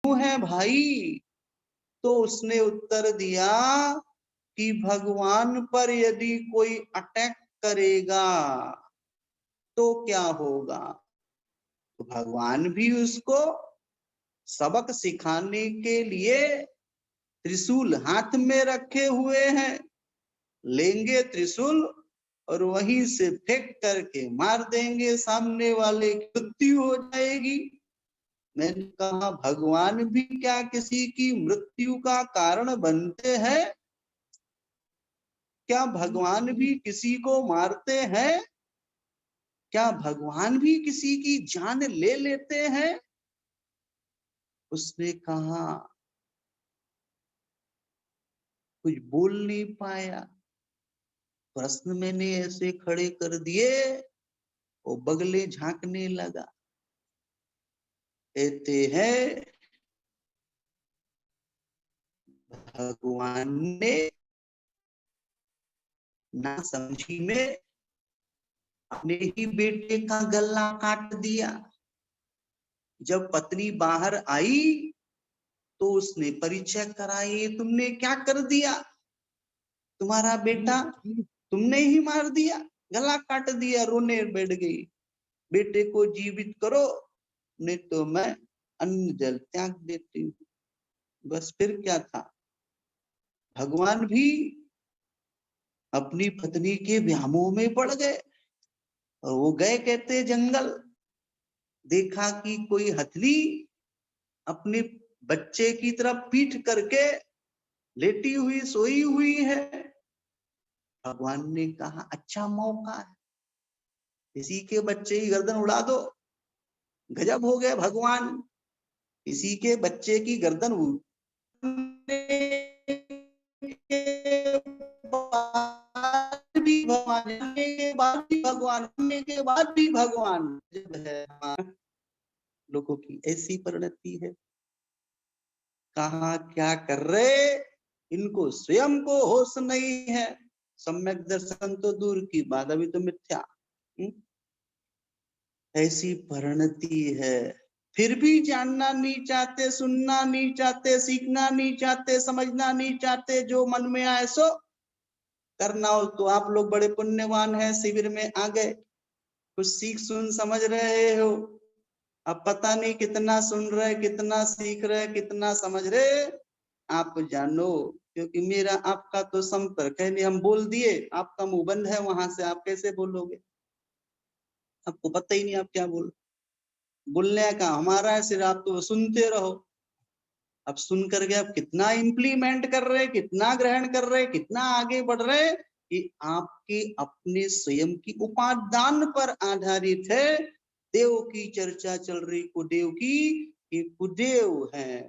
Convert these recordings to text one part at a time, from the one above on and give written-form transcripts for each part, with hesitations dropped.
है भाई? तो उसने उत्तर दिया कि भगवान पर यदि कोई अटैक करेगा तो क्या होगा? तो भगवान भी उसको सबक सिखाने के लिए त्रिशूल हाथ में रखे हुए हैं, लेंगे त्रिशूल और वहीं से फेंक करके मार देंगे, सामने वाले की मृत्यु हो जाएगी। मैंने कहा भगवान भी क्या किसी की मृत्यु का कारण बनते हैं? क्या भगवान भी किसी को मारते हैं? क्या भगवान भी किसी की जान ले लेते हैं? उसने कहा, कुछ बोल नहीं पाया। प्रश्न मैंने ऐसे खड़े कर दिए, वो बगले झांकने लगा। कहते हैं भगवान ने ना समझी में अपने ही बेटे का गला काट दिया। जब पत्नी बाहर आई तो उसने परिचय कराई, तुमने क्या कर दिया? तुम्हारा बेटा तुमने ही मार दिया, गला काट दिया। रोने बैठ गई, बेटे को जीवित करो नहीं तो मैं अन्न जल त्याग देती हूँ। बस फिर क्या था, भगवान भी अपनी पत्नी के व्यामोह में पड़ गए और वो गए कहते जंगल। देखा कि कोई हथनी अपने बच्चे की तरफ पीठ करके लेटी हुई सोई हुई है। भगवान ने कहा अच्छा मौका है, किसी के बच्चे की गर्दन उड़ा दो। गजब हो गए भगवान, किसी के बच्चे की गर्दन भी भगवान, के बाद भी भगवान, के बाद भी भगवान। जब है लोगों की ऐसी परिणति है, कहा क्या कर रहे, इनको स्वयं को होश नहीं है। सम्यक दर्शन तो दूर की बात, अभी तो मिथ्या। ऐसी परिणति है, फिर भी जानना नहीं चाहते, सुनना नहीं चाहते, सीखना नहीं चाहते, समझना नहीं चाहते। जो मन में आए सो करना हो। तो आप लोग बड़े पुण्यवान हैं, शिविर में आ गए, कुछ सीख सुन समझ रहे हो। अब पता नहीं कितना सुन रहे, कितना सीख रहे, कितना समझ रहे, आप जानो। क्योंकि मेरा आपका तो संपर्क है नहीं, हम बोल दिए, आपका मुंह बंद है, वहां से आप कैसे बोलोगे? आपको पता ही नहीं आप क्या बोलने का हमारा है, सिर्फ आप तो सुनते रहो। अब सुन करके आप कितना इंप्लीमेंट कर रहे, कितना ग्रहण कर रहे, कितना आगे बढ़ रहे, कि आपके अपने स्वयं की उपादान पर आधारित है। देव की चर्चा चल रही, कुदेव की, कि कुदेव है,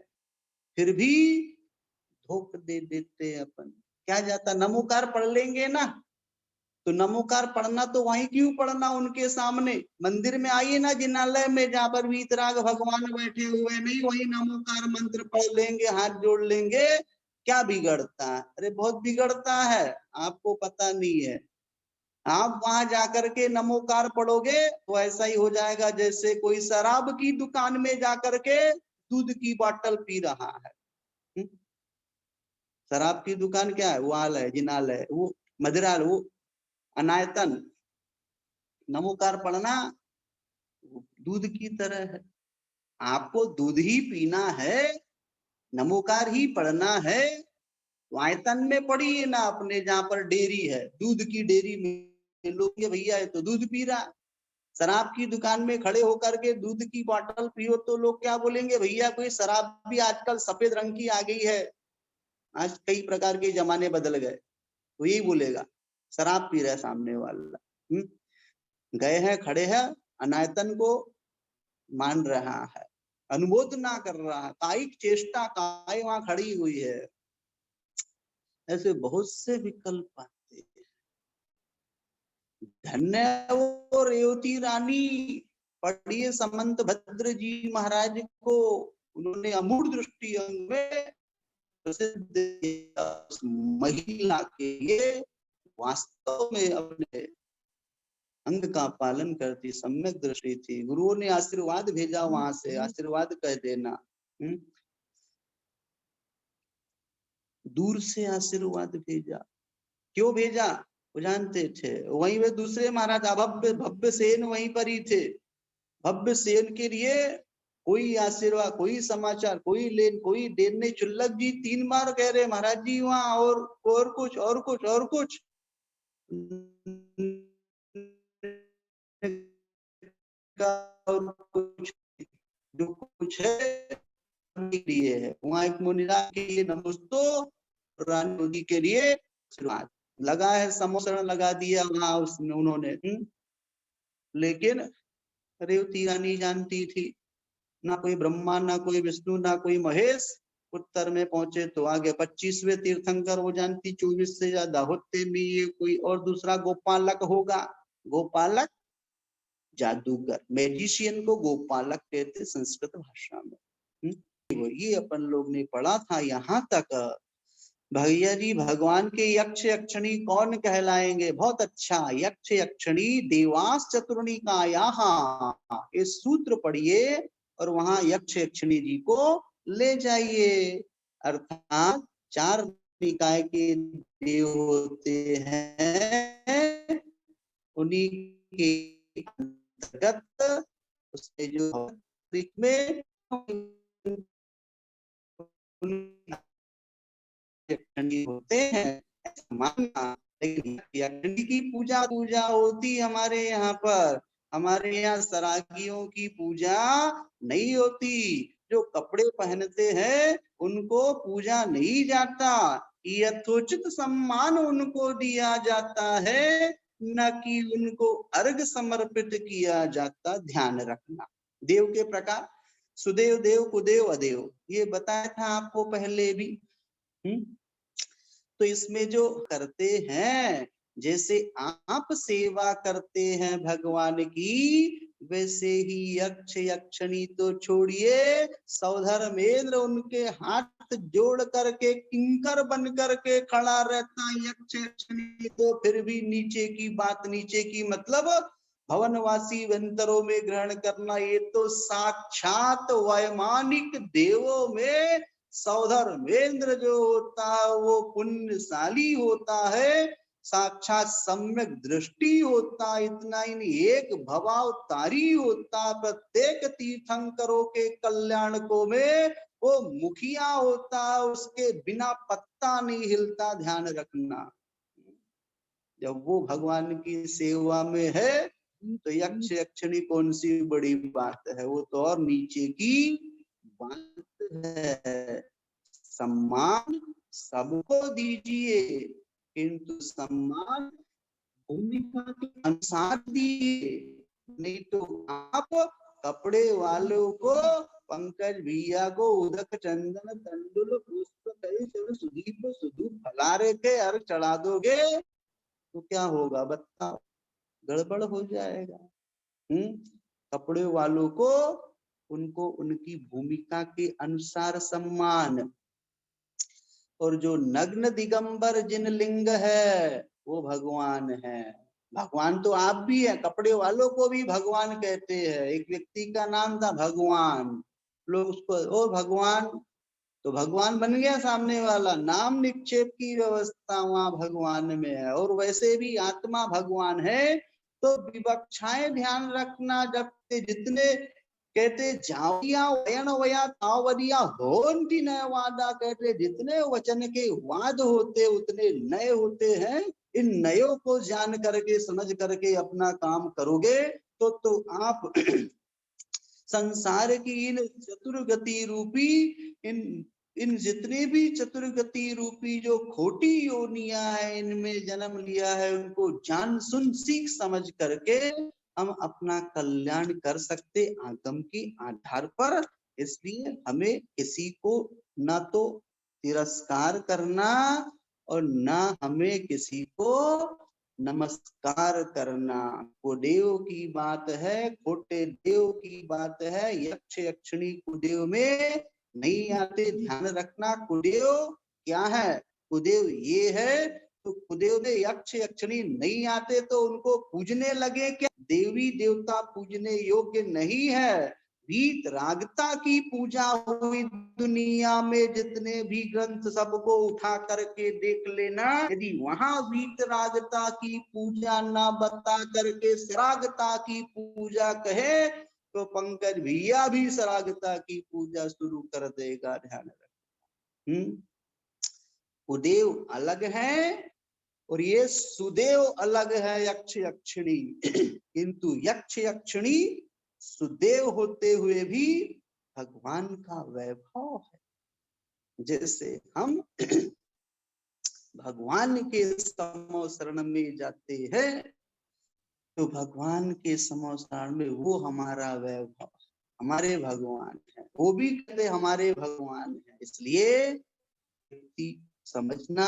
फिर भी धोख दे देते अपन। क्या जाता, नमोकार पढ़ लेंगे ना, तो नमोकार पढ़ना तो वहीं क्यों पढ़ना, उनके सामने मंदिर में आइए ना, जिनालय में, जहां पर वीतराग भगवान बैठे हुए, नहीं वही नमोकार मंत्र पढ़ लेंगे, हाथ जोड़ लेंगे। क्या बिगड़ता है? अरे बहुत बिगड़ता है, आपको पता नहीं है। आप वहां जाकर के नमोकार पढ़ोगे तो ऐसा ही हो जाएगा जैसे कोई शराब की दुकान में जाकर के दूध की बोतल पी रहा है। शराब की दुकान क्या है, वो आल है, जिनालय, वो मदिराल, वो अनायतन। नमोकार पढ़ना दूध की तरह है, आपको दूध ही पीना है, नमोकार ही पढ़ना है। आयतन में पढ़िए ना अपने, जहां पर डेयरी है, दूध की डेयरी में लोग, भैया है तो दूध पी रहा। शराब की दुकान में खड़े होकर के दूध की बोतल पियो तो लोग क्या बोलेंगे, भैया कोई शराब भी आजकल सफेद रंग की आ गई है, आज कई प्रकार के जमाने बदल गए, तो यही बोलेगा शराब पी रहा है सामने वाला। गए हैं, खड़े हैं, अनायतन को मान रहा है, अनुमोदना कर रहा है, कायिक चेष्टा काय वहां खड़ी हुई है। ऐसे बहुत से विकल्प आते हैं। धन्य वो रेवती रानी, पढ़िए समंत भद्र जी महाराज को, उन्होंने अमूढ़ दृष्टि अंग में प्रसिद्ध महिला के लिए वास्तव में अपने अंग का पालन करती, सम्यक दृष्टि थी। गुरुओं ने आशीर्वाद भेजा वहां से, आशीर्वाद कह देना। दूर से आशीर्वाद भेजा। क्यों भेजा? वो जानते थे वहीं वे दूसरे महाराज भव्य भव्य सेन वहीं पर ही थे। भव्य सेन के लिए कोई आशीर्वाद, कोई समाचार, कोई लेन, कोई देन नहीं। चुल्लक जी 3 बार कह रहे महाराज जी वहां और कुछ और कुछ और कुछ और कुछ जो कुछ है लिए है वहां एक मुनिराज के लिए नमस्तो, रानी मोदी के लिए आशीर्वाद लगा है, समोसरण लगा दिया वहां उसने उन्होंने। लेकिन रेवती रानी जानती थी ना कोई ब्रह्मा, ना कोई विष्णु, ना कोई महेश। उत्तर में पहुंचे तो आगे 25वें तीर्थंकर, वो जानती 24 से ज्यादा होते भी ये कोई और दूसरा गोपालक होगा। गोपालक जादूगर, मैजिशियन को गोपालक कहते संस्कृत भाषा में। ये अपन लोग ने पढ़ा था यहाँ तक। भैया जी भगवान के यक्ष यक्षिणी कौन कहलाएंगे? बहुत अच्छा, यक्ष यक्षिणी देवास चतुर्णिकायाः, इस सूत्र पढ़िए और वहां यक्ष यक्षिणी जी को ले जाइए। अर्थात 4 निकाय के देव होते हैं, उन्हीं के अंतर्गत उसके जो में होते हैं मानना। लेकिन यक्षिणी की पूजा होती हमारे यहाँ पर, हमारे यहाँ सरागियों की पूजा नहीं होती। जो कपड़े पहनते हैं उनको पूजा नहीं जाता, यथोचित सम्मान उनको दिया जाता है, न कि उनको अर्घ समर्पित किया जाता। ध्यान रखना। देव के प्रकार सुदेव देव, कुदेव, अदेव, ये बताया था आपको पहले भी। तो इसमें जो करते हैं, जैसे आप सेवा करते हैं भगवान की, वैसे ही यक्ष यक्षिणी तो छोड़िए, सौधर्मेंद्र उनके हाथ जोड़ करके किंकर बन करके खड़ा रहता। यक्ष यक्षिणी तो फिर भी नीचे की बात, नीचे की मतलब भवनवासी वंतरों में ग्रहण करना। ये तो साक्षात वैमानिक देवों में सौधर्मेंद्र जो होता है वो पुण्यशाली होता है, साक्षात सम्यक दृष्टि होता। इतना ही नहीं, एक भवावतारी होता। प्रत्येक तीर्थंकरों के कल्याण को में वो मुखिया होता, उसके बिना पत्ता नहीं हिलता। ध्यान रखना। जब वो भगवान की सेवा में है तो यक्ष यक्षिणी कौन सी बड़ी बात है, वो तो और नीचे की बात है। सम्मान सबको दीजिए, किंतु सम्मान भूमिका के अनुसार दीजिए। नहीं तो आप कपड़े वालों को, पंकज भैया को उदक चंदन तंडुल पुष्प सुदीप सुदूप फलारे के अर्घ चढ़ा दोगे तो क्या होगा बताओ? गड़बड़ हो जाएगा। कपड़े वालों को उनको उनकी भूमिका के अनुसार सम्मान। और जो नग्न दिगंबर जिन लिंग है वो भगवान है। भगवान तो आप भी हैं, कपड़े वालों को भी भगवान कहते हैं। एक व्यक्ति का नाम था भगवान, लोग उसको ओ भगवान, तो भगवान बन गया सामने वाला। नाम निक्षेप की व्यवस्था वहां भगवान में है। और वैसे भी आत्मा भगवान है। तो विवक्षाएं ध्यान रखना। जब जितने कहते जाविया वयन वया तावरिया होंति नय वादा, कहते जितने वचन के वाद होते उतने नए होते हैं। इन नयों को जान करके समझ करके अपना काम करोगे तो आप संसार की इन चतुर्गति रूपी इन जितने भी चतुर्गति रूपी जो खोटी योनियां है इनमें जन्म लिया है, उनको जान सुन सीख समझ करके हम अपना कल्याण कर सकते आगम के आधार पर। इसलिए हमें किसी को ना तो तिरस्कार करना और ना हमें किसी को नमस्कार करना। कुदेव की बात है, खोटे देव की बात है। यक्ष यक्षिणी कुदेव में नहीं आते। ध्यान रखना। कुदेव क्या है? कुदेव ये है। तो कुदेव में यक्ष यक्षिणी नहीं आते तो उनको पूजने लगे क्या? देवी देवता पूजने योग्य नहीं है। वीतरागता की पूजा हुई दुनिया में, जितने भी ग्रंथ सबको उठा करके देख लेना, यदि वहां वीतरागता की पूजा ना बता करके सरागता की पूजा कहे तो पंकज भैया भी सरागता की पूजा शुरू कर देगा, ध्यान रखना। उदेव अलग है और ये सुदेव अलग है, यक्ष यक्षिणी। किंतु यक्ष यक्षिणी सुदेव होते हुए भी भगवान का वैभव है। जैसे हम भगवान के समो शरण में जाते हैं तो भगवान के समो शरण में वो हमारा वैभव, हमारे भगवान है, वो भी कहते हमारे भगवान है। इसलिए समझना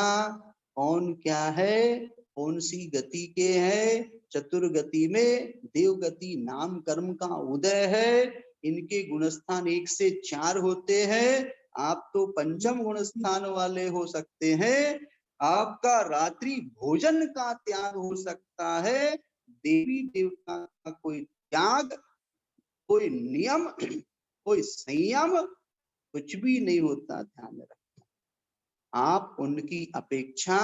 कौन क्या है, कौन सी गति के है। चतुर्गति में देवगति नाम कर्म का उदय है। इनके गुणस्थान 1 से 4 होते हैं। आप तो पंचम गुणस्थान वाले हो सकते हैं। आपका रात्रि भोजन का त्याग हो सकता है। देवी देवता का कोई त्याग, कोई नियम, कोई संयम कुछ भी नहीं होता, ध्यान रखना। आप उनकी अपेक्षा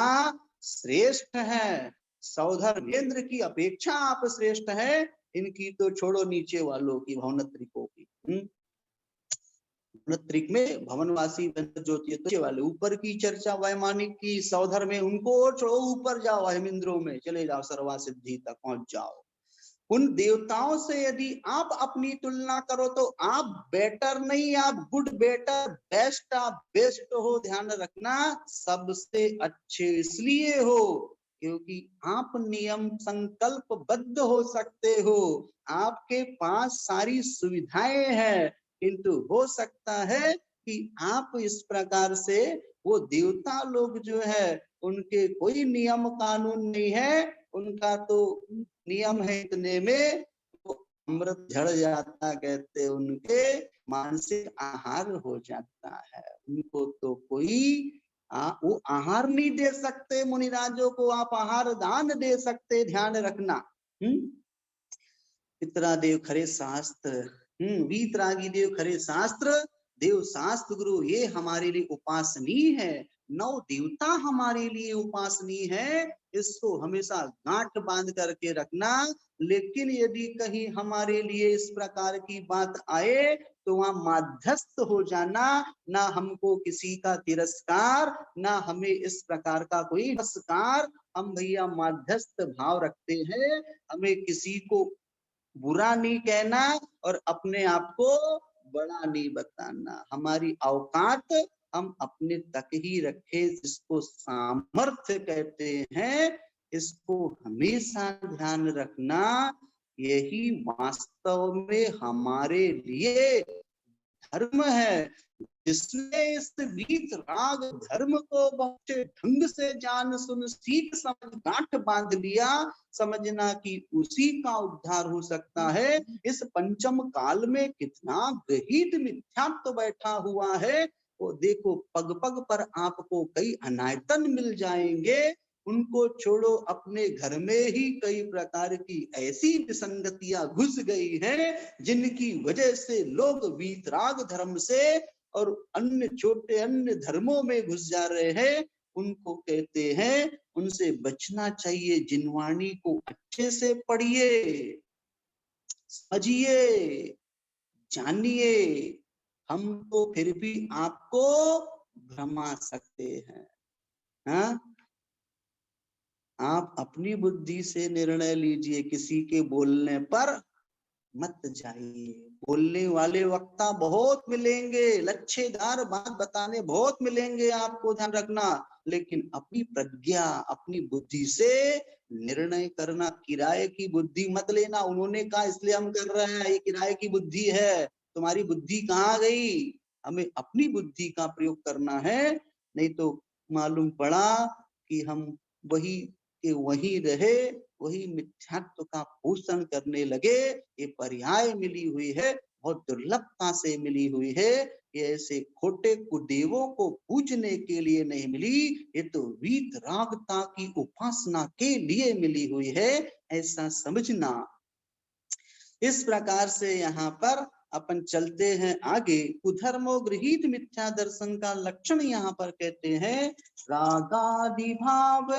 श्रेष्ठ है, सौधर्मेंद्र की अपेक्षा आप श्रेष्ठ है। इनकी तो छोड़ो, नीचे वालों की, भवनत्रिकों की। भवनत्रिक में भवनवासी ज्योति वाले, ऊपर की चर्चा वैमानिक की, सौधर में, उनको छोड़ो, ऊपर जाओ, अहिमिंद्रों में चले जाओ, सर्वा सिद्धि तक पहुंच जाओ। उन देवताओं से यदि आप अपनी तुलना करो तो आप बेटर नहीं, आप गुड, बेटर, बेस्ट, आप बेस्ट हो। ध्यान रखना, सबसे अच्छे इसलिए हो क्योंकि आप नियम संकल्पबद्ध हो सकते हो, आपके पास सारी सुविधाएं हैं। किंतु हो सकता है कि आप इस प्रकार से, वो देवता लोग जो है उनके कोई नियम कानून नहीं है, उनका तो नियम है इतने में तो अमृत झड़ जाता, कहते उनके मानसिक आहार हो जाता है। उनको तो कोई वो आहार नहीं दे सकते। मुनिराजों को आप आहार दान दे सकते, ध्यान रखना। पितरा देव खरे शास्त्र, वीतरागी देव खरे शास्त्र, देव शास्त्र गुरु ये हमारे लिए उपासनीय है। 9 देवता हमारे लिए उपासनीय है, इसको हमेशा गांठ बांध करके रखना। लेकिन यदि कहीं हमारे लिए इस प्रकार की बात आए तो वहां माध्यस्थ हो जाना, ना हमको किसी का तिरस्कार, ना हमें इस प्रकार का कोई नमस्कार। हम भैया माध्यस्थ भाव रखते हैं, हमें किसी को बुरा नहीं कहना और अपने आप को बड़ा नहीं बताना। हमारी औकात हम अपने तक ही रखे, जिसको सामर्थ्य कहते हैं, इसको हमेशा ध्यान रखना। यही वास्तव में हमारे लिए धर्म है। जिसने इस वीत राग धर्म को बहुत ढंग से जान सुन सीख समझ गांठ बांध लिया, समझना कि उसी का उद्धार हो सकता है। इस पंचम काल में कितना गहीत मिथ्यात्व बैठा हुआ है, वो देखो, पग पग पर आपको कई अनायतन मिल जाएंगे। उनको छोड़ो, अपने घर में ही कई प्रकार की ऐसी विसंगतियां घुस गई हैं, जिनकी वजह से लोग वीतराग धर्म से और अन्य छोटे अन्य धर्मों में घुस जा रहे हैं। उनको कहते हैं, उनसे बचना चाहिए। जिनवाणी को अच्छे से पढ़िए, समझिए, जानिए। हम तो फिर भी आपको भरमा सकते हैं। हाँ, आप अपनी बुद्धि से निर्णय लीजिए, किसी के बोलने पर मत जाइए। बोलने वाले वक्ता बहुत मिलेंगे, लच्छेदार बात बताने बहुत मिलेंगे आपको, ध्यान रखना। लेकिन अपनी प्रज्ञा, अपनी बुद्धि से निर्णय करना। किराए की बुद्धि मत लेना, उन्होंने कहा इसलिए हम कर रहे हैं, ये किराए की बुद्धि है। तुम्हारी बुद्धि कहाँ गई? हमें अपनी बुद्धि का प्रयोग करना है, नहीं तो मालूम पड़ा कि हम वही के वही रहे, वही मिथ्यात्व का पोषण करने लगे। ये पर्याय मिली हुई है, बहुत दुर्लभता से मिली हुई है। ये ऐसे खोटे कुदेवों को पूजने के लिए नहीं मिली, ये तो वीतरागता की उपासना के लिए मिली हुई है, ऐसा समझना। इस प्रकार से यहाँ पर अपन चलते हैं आगे। कुधर्मो गृहीत मिथ्या दर्शन का लक्षण यहाँ पर कहते हैं, रागादि भाव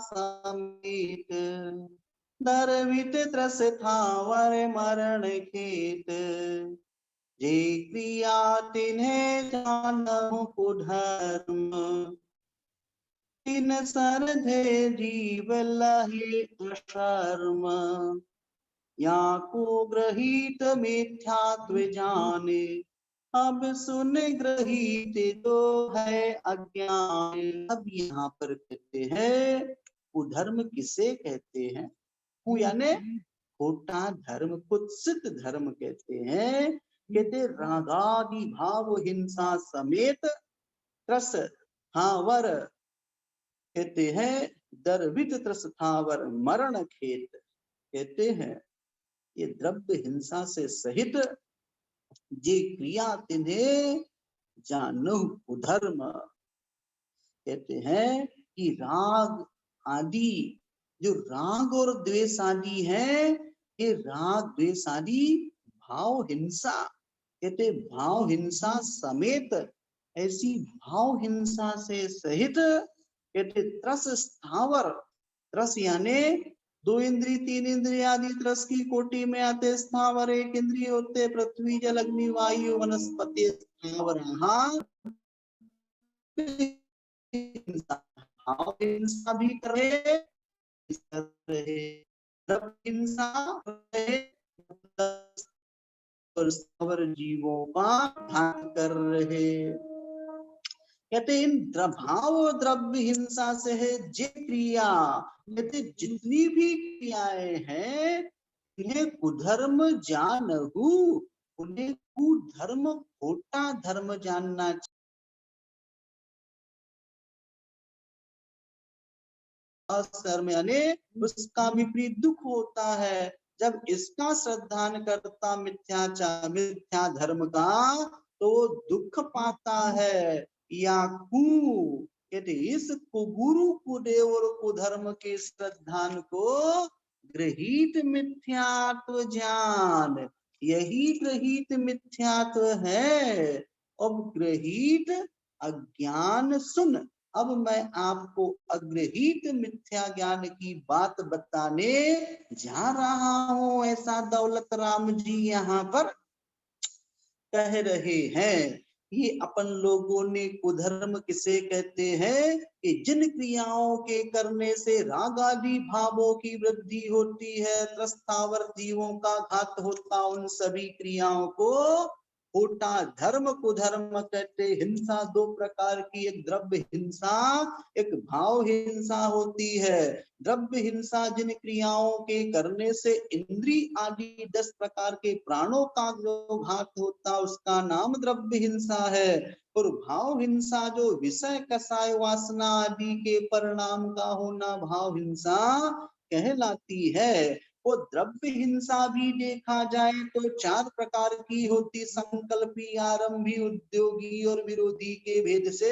समेत दर्वित त्रस थावर मरण खेत, जे क्रिया तिन्हें जानहु कुधर्म, तिन सरधे जीव लहे अशर्म, या को ग्रहीत मिथ्यात्व जाने, अब सुन ग्रहीत तो है अज्ञान। अब यहाँ पर कहते हैं कुधर्म किसे कहते हैं, कु यानी खोटा धर्म, कुत्सित धर्म कहते हैं। कहते रागादि भाव हिंसा समेत त्रस थावर, कहते हैं दर्वित त्रस थावर मरण खेत, कहते हैं ये द्रव्य हिंसा से सहित जे क्रिया तिन्हें जानो कुधर्म, कहते हैं कि राग आदि, जो राग और द्वेष आदि है, ये राग द्वेष आदि भाव हिंसा, कहते भाव हिंसा समेत, ऐसी भाव हिंसा से सहित, कहते त्रस स्थावर, त्रस यानी दो इंद्रिय तीन इंद्रिय आदि त्रस की कोटि में आते। स्थावर एक इंद्रिय होते, पृथ्वी जल अग्नि वायु वनस्पति स्थावर, हिंसा भी करे, हिंसा और जीवों का घात कर रहे। कहते इन भाव द्रव्य हिंसा से है जे क्रिया, कहते जितनी भी क्रियाएं हैं इन्हें कुधर्म जानहु, उन्हें कुधर्म खोटा धर्म जानना चाहिए। यानी उसका विपरीत दुख होता है जब इसका श्रद्धान करता मिथ्या धर्म का, तो दुख पाता है। या कहते इस कुगुरु कुदेव और कुधर्म के श्रद्धान को गृहीत मिथ्यात्व जान, यही गृहीत मिथ्यात्व है। अब गृहीत अज्ञान सुन, अब मैं आपको अग्रहीत मिथ्या ज्ञान की बात बताने जा रहा हूं, ऐसा दौलत राम जी यहाँ पर कह रहे हैं। ये अपन लोगों ने कुधर्म किसे कहते हैं कि जिन क्रियाओं के करने से राग आदि भावों की वृद्धि होती है, त्रस्तावर जीवों का घात होता, उन सभी क्रियाओं को खोटा धर्म कुधर्म कहते। हिंसा दो प्रकार की, एक द्रव्य हिंसा, एक भाव हिंसा होती है। द्रव्य हिंसा जिन क्रियाओं के करने से इंद्री आदि 10 प्रकार के प्राणों का जो घात होता, उसका नाम द्रव्य हिंसा है। और भाव हिंसा जो विषय कसाय वासना आदि के परिणाम का होना भाव हिंसा कहलाती है। वो द्रव्य हिंसा भी देखा जाए तो 4 प्रकार की होती, संकल्पी, आरंभी, उद्योगी और विरोधी के भेद से।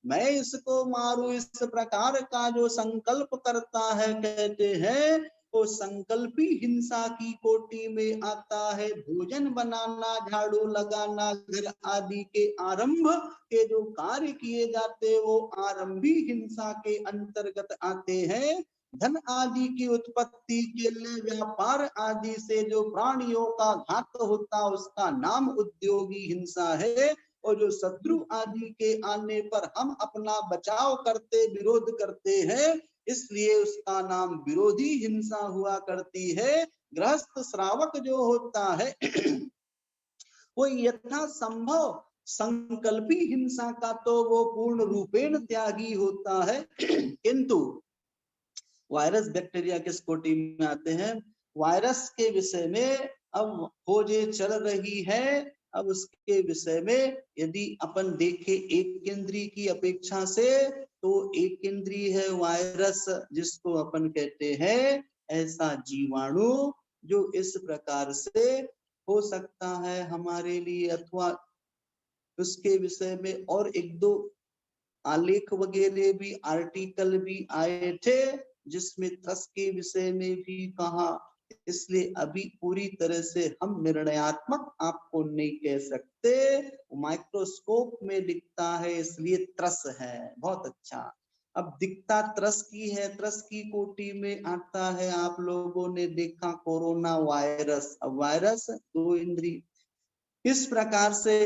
मैं इसको मारू, इस प्रकार का जो संकल्प करता है, कहते हैं तो संकल्पी हिंसा की कोटि में आता है। भोजन बनाना, झाड़ू लगाना, घर आदि के आरंभ के जो कार्य किए जाते वो आरंभी हिंसा के अंतर्गत आते हैं। धन आदि की उत्पत्ति के लिए व्यापार आदि से जो प्राणियों का घात होता, उसका नाम उद्योगी हिंसा है। और जो शत्रु आदि के आने पर हम अपना बचाव करते, विरोध करते हैं, इसलिए उसका नाम विरोधी हिंसा हुआ करती है। गृहस्थ श्रावक जो होता है वो यथा संभव संकल्पी हिंसा का तो वो पूर्ण रूपेण त्यागी होता है। किंतु वायरस बैक्टीरिया किस कोटि में आते हैं? वायरस के विषय में अब खोजें चल रही है। अब उसके विषय में यदि अपन देखें एक केंद्रीय की अपेक्षा से, तो एक केंद्रीय है वायरस, जिसको अपन कहते हैं ऐसा जीवाणु जो इस प्रकार से हो सकता है हमारे लिए, अथवा उसके विषय में और एक दो आलेख वगैरह भी, आर्टिकल भी आए थे, जिसमें थ्रस के विषय में भी कहा इसलिए अभी पूरी तरह से हम निर्णयात्मक आपको नहीं कह सकते। माइक्रोस्कोप में दिखता है इसलिए त्रस है। बहुत अच्छा। अब दिखता त्रस की है, त्रस की कोटि में आता है। आप लोगों ने देखा कोरोना वायरस। अब वायरस 2 इंद्रिय, इस प्रकार से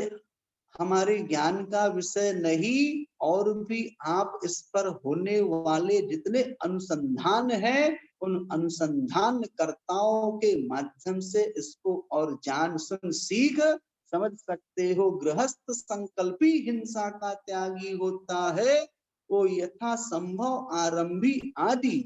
हमारे ज्ञान का विषय नहीं, और भी आप इस पर होने वाले जितने अनुसंधान हैं उन अनुसंधान कर्ताओं के माध्यम से इसको और जान सुन सीख समझ सकते हो। गृहस्थ संकल्पी हिंसा का त्यागी होता है, वो यथा संभव आरंभी आदि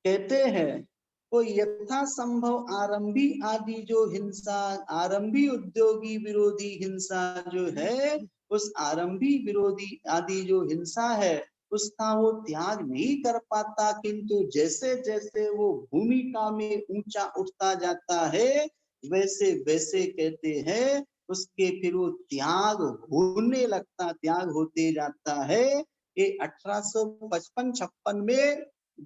कहते हैं। वो यथा संभव आरंभी आदि जो हिंसा, आरंभी उद्योगी विरोधी हिंसा जो है, उस आरंभी विरोधी आदि जो हिंसा है उसका वो त्याग नहीं कर पाता, किंतु जैसे जैसे वो भूमिका में ऊंचा उठता जाता है वैसे वैसे कहते हैं उसके फिर वो त्याग होने लगता, त्याग होते जाता है। ये 1855-56 में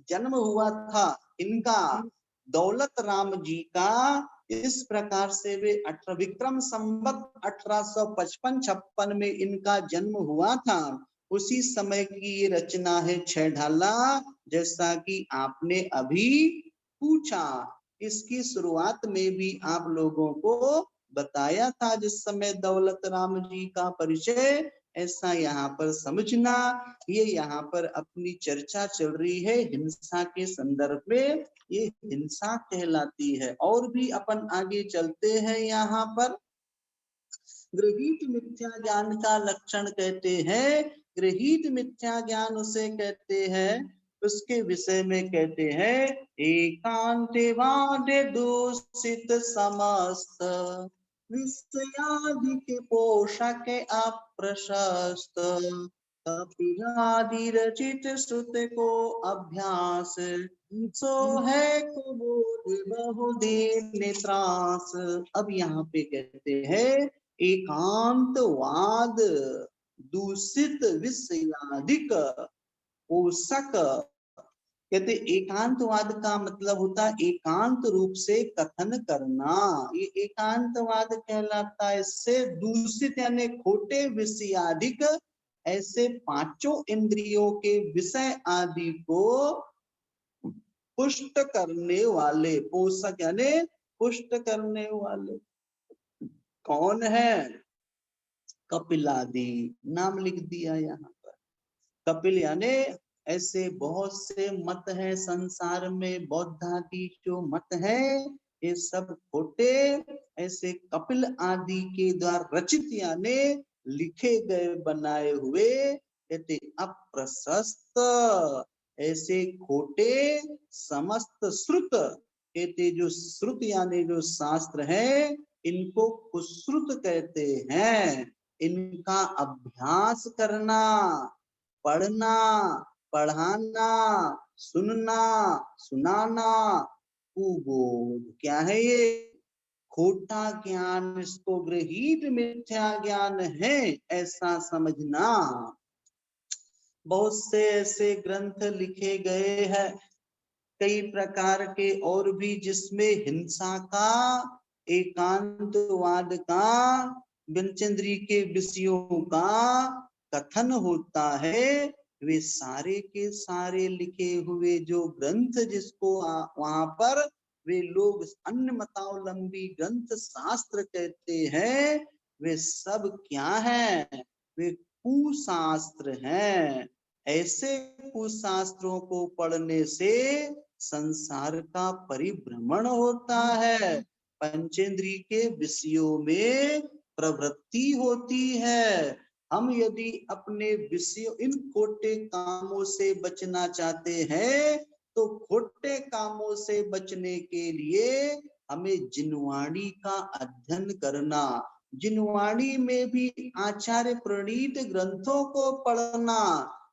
जन्म हुआ था इनका, दौलत राम जी का। इस प्रकार से वे विक्रम संवत 1855-56 में इनका जन्म हुआ था। उसी समय की ये रचना है छह ढाला, जैसा कि आपने अभी पूछा। इसकी शुरुआत में भी आप लोगों को बताया था जिस समय दौलत राम जी का परिचय। ऐसा यहाँ पर समझना, ये यहाँ पर अपनी चर्चा चल रही है हिंसा के संदर्भ में, ये हिंसा कहलाती है। और भी अपन आगे चलते हैं। यहाँ पर गृहीत मिथ्या ज्ञान का लक्षण कहते हैं। गृहीत मिथ्या ज्ञान उसे कहते हैं, उसके विषय में कहते हैं एकांतवाद दूषित समस्त विषयादि के पोषक अप्रशस्त कपिलादि रचित श्रुत को अभ्यास सो है को बोध बहुदीन त्रास। अब यहाँ पे कहते हैं एकांतवाद दूषित विषयाधिक पोषक। कहते एकांतवाद का मतलब होता है एकांत रूप से कथन करना, ये एकांतवाद कहलाता है। इससे दूषित यानी खोटे विषयाधिक, ऐसे पांचों इंद्रियों के विषय आदि को पुष्ट करने वाले, पोषक यानी पुष्ट करने वाले कौन है? कपिलादि, नाम लिख दिया यहाँ पर। कपिल यानी ऐसे बहुत से मत हैं संसार में, बौद्धादि जो मत है ये सब खोटे, ऐसे कपिल आदि के द्वारा रचित यानी लिखे गए बनाए हुए कहते अप्रशस्त, ऐसे खोटे समस्त श्रुत कहते, जो श्रुत यानी जो शास्त्र है इनको कुश्रुत कहते हैं। इनका अभ्यास करना, पढ़ना, पढ़ाना, सुनना, सुनाना, कुबोध क्या है ये? खोटा ज्ञान, इसको गृहीत मिथ्या ज्ञान है ऐसा समझना। बहुत से ऐसे ग्रंथ लिखे गए हैं कई प्रकार के और भी, जिसमें हिंसा का, एकांतवाद का, पंचेंद्रिय के विषयों का कथन होता है। वे सारे के सारे लिखे हुए जो ग्रंथ, जिसको वहां पर वे लोग अन्य मतावलंबी ग्रंथ शास्त्र कहते हैं, वे सब क्या है? वे कुशास्त्र हैं। ऐसे कुशास्त्रों को पढ़ने से संसार का परिभ्रमण होता है, पंचेंद्रिय के विषयों में प्रवृत्ति होती है। हम यदि अपने विषयों, इन खोटे कामों से बचना चाहते हैं तो खोटे कामों से बचने के लिए हमें जिनवाणी का अध्ययन करना, जिनवाणी में भी आचार्य प्रणीत ग्रंथों को पढ़ना,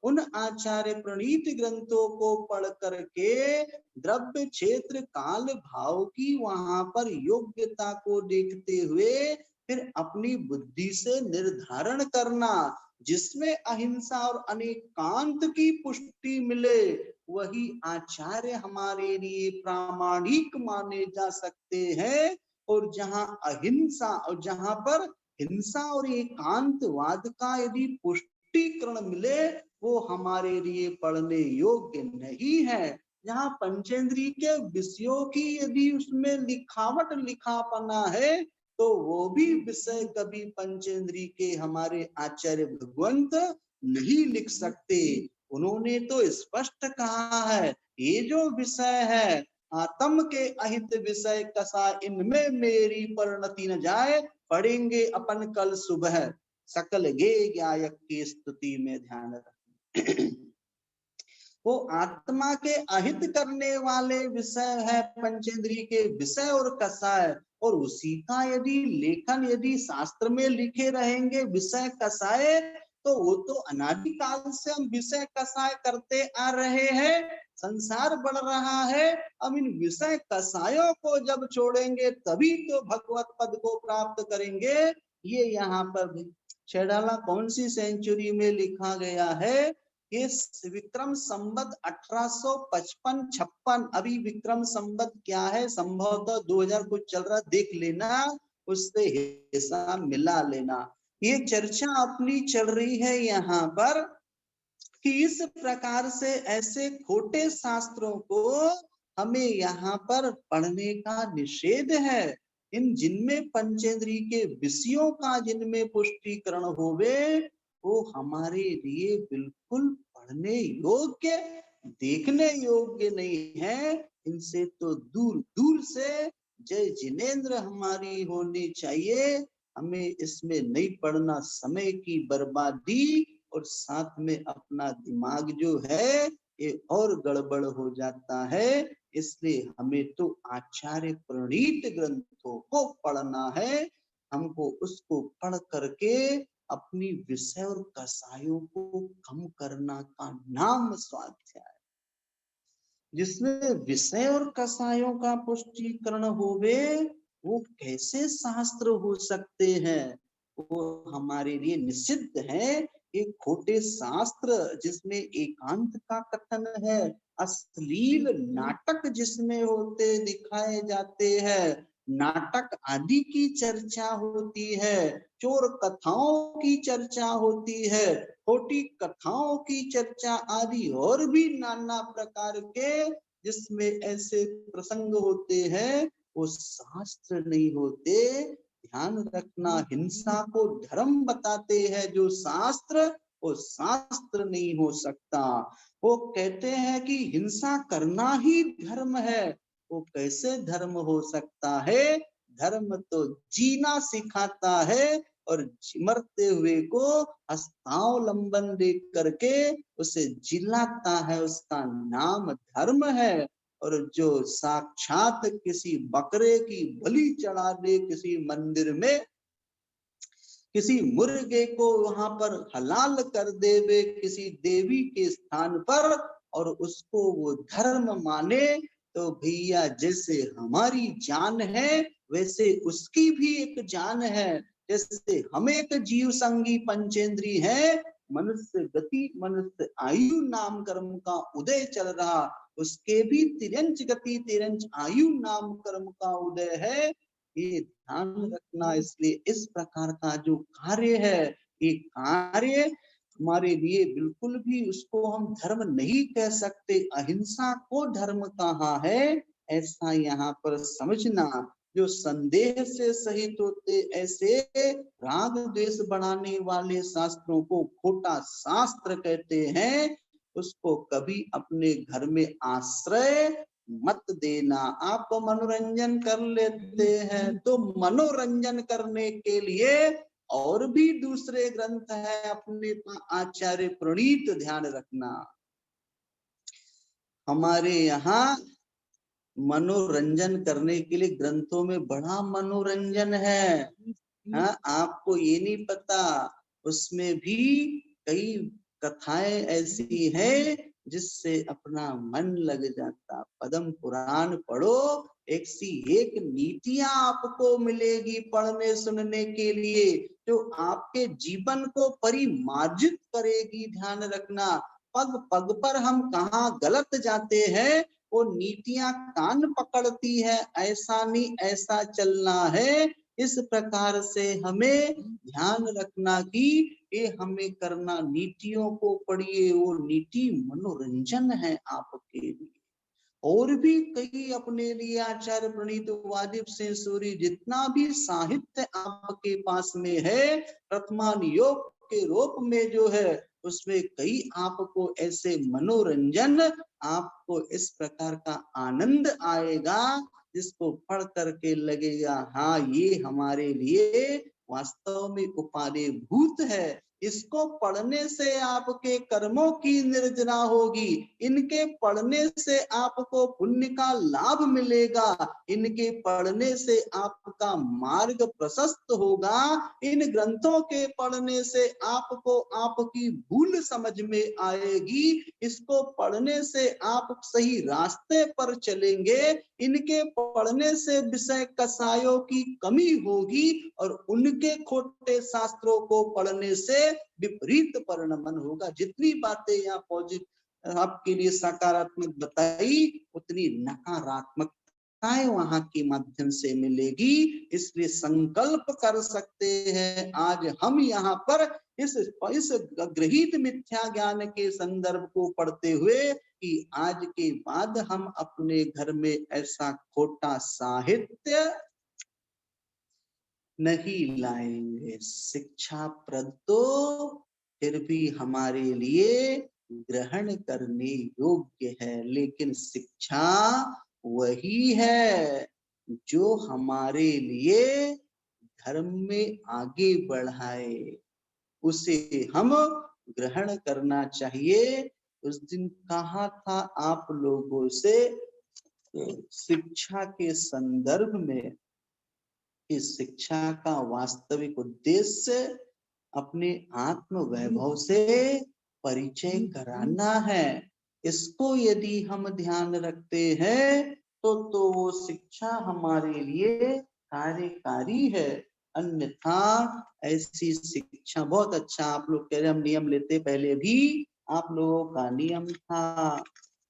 उन आचार्य प्रणीत ग्रंथों को पढ़ करके द्रव्य क्षेत्र काल भाव की वहां पर योग्यता को देखते हुए फिर अपनी बुद्धि से निर्धारण करना, जिसमें अहिंसा और अनेकांत की पुष्टि मिले वही आचार्य हमारे लिए प्रामाणिक माने जा सकते हैं। और जहां अहिंसा और जहां पर हिंसा और एकांतवाद का यदि पुष्टिकरण मिले वो हमारे लिए पढ़ने योग्य नहीं है। जहाँ पंचेंद्रिय के विषयों की यदि उसमें लिखावट लिखापना है तो वो भी विषय कभी पंचेंद्रिय के हमारे आचार्य भगवंत नहीं लिख सकते। उन्होंने तो स्पष्ट कहा है ये जो विषय है आत्म के अहित विषय कसा इनमें मेरी परिणति न जाए, पढ़ेंगे अपन कल सुबह सकल गे गायक की स्तुति में ध्यान रखें। वो आत्मा के अहित करने वाले विषय है पंचेंद्रिय के विषय और कसाय, और उसी का यदि लेखन यदि शास्त्र में लिखे रहेंगे विषय कसाय तो वो तो अनादिकाल से हम विषय कसाय करते आ रहे हैं। संसार बढ़ रहा है, अब इन विषय कसायों को जब छोड़ेंगे तभी तो भगवत पद को प्राप्त करेंगे। ये यहाँ पर छेड़ाला कौन सी सेंचुरी में लिखा गया है? ये विक्रम संवत 1855-56, अभी विक्रम संवत क्या है संभवतः 2000 कुछ चल रहा, देख लेना, उससे हिसाब मिला लेना। ये चर्चा अपनी चल रही है यहाँ पर कि इस प्रकार से ऐसे खोटे शास्त्रों को हमें यहाँ पर पढ़ने का निषेध है। इन जिनमें पंचेंद्रिय के विषयों का जिनमें पुष्टिकरण होवे वो हमारे लिए बिल्कुल पढ़ने योग्य देखने योग्य नहीं है। इनसे तो दूर दूर से जय जिनेन्द्र हमारी होनी चाहिए। हमें इसमें नहीं पढ़ना, समय की बर्बादी और साथ में अपना दिमाग जो है ये और गड़बड़ हो जाता है। इसलिए हमें तो आचार्य प्रणीत ग्रंथों को पढ़ना है। हमको उसको पढ़ करके अपनी विषय और कसायों को कम करना का नाम स्वाध्याय। जिसमें विषय और कसायों का पुष्टिकरण होवे वो कैसे शास्त्र हो सकते हैं? वो हमारे लिए निषिद्ध है। एक खोटे शास्त्र जिसमें एकांत का कथन है, अश्लील नाटक जिसमें होते दिखाए जाते हैं, नाटक आदि की चर्चा होती है, चोर कथाओं की चर्चा होती है, खोटी कथाओं की चर्चा आदि और भी नाना प्रकार के जिसमें ऐसे प्रसंग होते हैं वो शास्त्र नहीं होते। ध्यान रखना, हिंसा को धर्म बताते हैं जो शास्त्र, वो शास्त्र नहीं हो सकता। वो कहते हैं कि हिंसा करना ही धर्म है, वो कैसे धर्म हो सकता है? धर्म तो जीना सिखाता है और मरते हुए को हस्तावलंबन दे करके उसे जिलाता है, उसका नाम धर्म है। और जो साक्षात किसी बकरे की बलि चढ़ा दे किसी मंदिर में, किसी मुर्गे को वहां पर हलाल कर देवे किसी देवी के स्थान पर और उसको वो धर्म माने, तो भैया जैसे हमारी जान है वैसे उसकी भी एक जान है। जैसे हम एक जीव संगी पंचेंद्री है, मनुष्य गति मनुष्य आयु नाम कर्म का उदय चल रहा, उसके भी तिरंच गति तिरंच आयु नाम कर्म का उदय है। ये ध्यान रखना। इसलिए इस प्रकार का जो कार्य है ये कार्य हमारे लिए बिल्कुल भी उसको हम धर्म नहीं कह सकते। अहिंसा को धर्म कहा है ऐसा यहाँ पर समझना। जो संदेह से सहित होते ऐसे राग द्वेष बढ़ाने वाले शास्त्रों को खोटा शास्त्र कहते हैं। उसको कभी अपने घर में आश्रय मत देना। आप मनोरंजन कर लेते हैं तो मनोरंजन करने के लिए और भी दूसरे ग्रंथ है अपने आचार्य प्रणीत, ध्यान रखना। हमारे यहाँ मनोरंजन करने के लिए ग्रंथों में बड़ा मनोरंजन है। हाँ, आपको ये नहीं पता उसमें भी कई कथाएं ऐसी है जिससे अपना मन लग जाता। पद्म पुराण पढ़ो, एक सी एक नीतियां आपको मिलेगी पढ़ने सुनने के लिए जो आपके जीवन को परिमार्जित करेगी। ध्यान रखना, पग पग पर हम कहाँ गलत जाते हैं, वो नीतियां कान पकड़ती है, ऐसा नहीं ऐसा चलना है। इस प्रकार से हमें ध्यान रखना कि ये हमें करना, नीतियों को पढ़िए, वो नीति मनोरंजन है आपके लिए। और भी कई अपने लिए आचार्य प्रणीत वादिव से सूरी जितना भी साहित्य आपके पास में है, प्रथमान योग के रूप में जो है, उसमें कई आपको ऐसे मनोरंजन, आपको इस प्रकार का आनंद आएगा जिसको पढ़ करके लगेगा हाँ ये हमारे लिए वास्तव में उपादेय भूत है। इसको पढ़ने से आपके कर्मों की निर्जना होगी, इनके पढ़ने से आपको पुण्य का लाभ मिलेगा, इनके पढ़ने से आपका मार्ग प्रशस्त होगा, इन ग्रंथों के पढ़ने से आपको आपकी भूल समझ में आएगी, इसको पढ़ने से आप सही रास्ते पर चलेंगे, इनके पढ़ने से विषय कसायों की कमी होगी और उनके खोटे शास्त्रों को पढ़ने से विपरीत परिणमन होगा। जितनी बातें यहाँ पॉजिटिव आपके लिए सकारात्मक बताई, उतनी नकारात्मकताएं वहां के माध्यम से मिलेगी। इसलिए संकल्प कर सकते हैं आज हम यहाँ पर इस गृहीत मिथ्या ज्ञान के संदर्भ को पढ़ते हुए कि आज के बाद हम अपने घर में ऐसा खोटा साहित्य नहीं लाएंगे। शिक्षाप्रद तो फिर भी हमारे लिए ग्रहण करने योग्य है, लेकिन शिक्षा वही है जो हमारे लिए धर्म में आगे बढ़ाए, उसे हम ग्रहण करना चाहिए। उस दिन कहा था आप लोगों से शिक्षा के संदर्भ में, इस शिक्षा का वास्तविक उद्देश्य अपने आत्म वैभव से परिचय कराना है। इसको यदि हम ध्यान रखते हैं तो वो शिक्षा हमारे लिए कार्यकारी है। अन्यथा ऐसी शिक्षा, बहुत अच्छा आप लोग कह रहे हम नियम लेते, पहले भी आप लोगों का नियम था,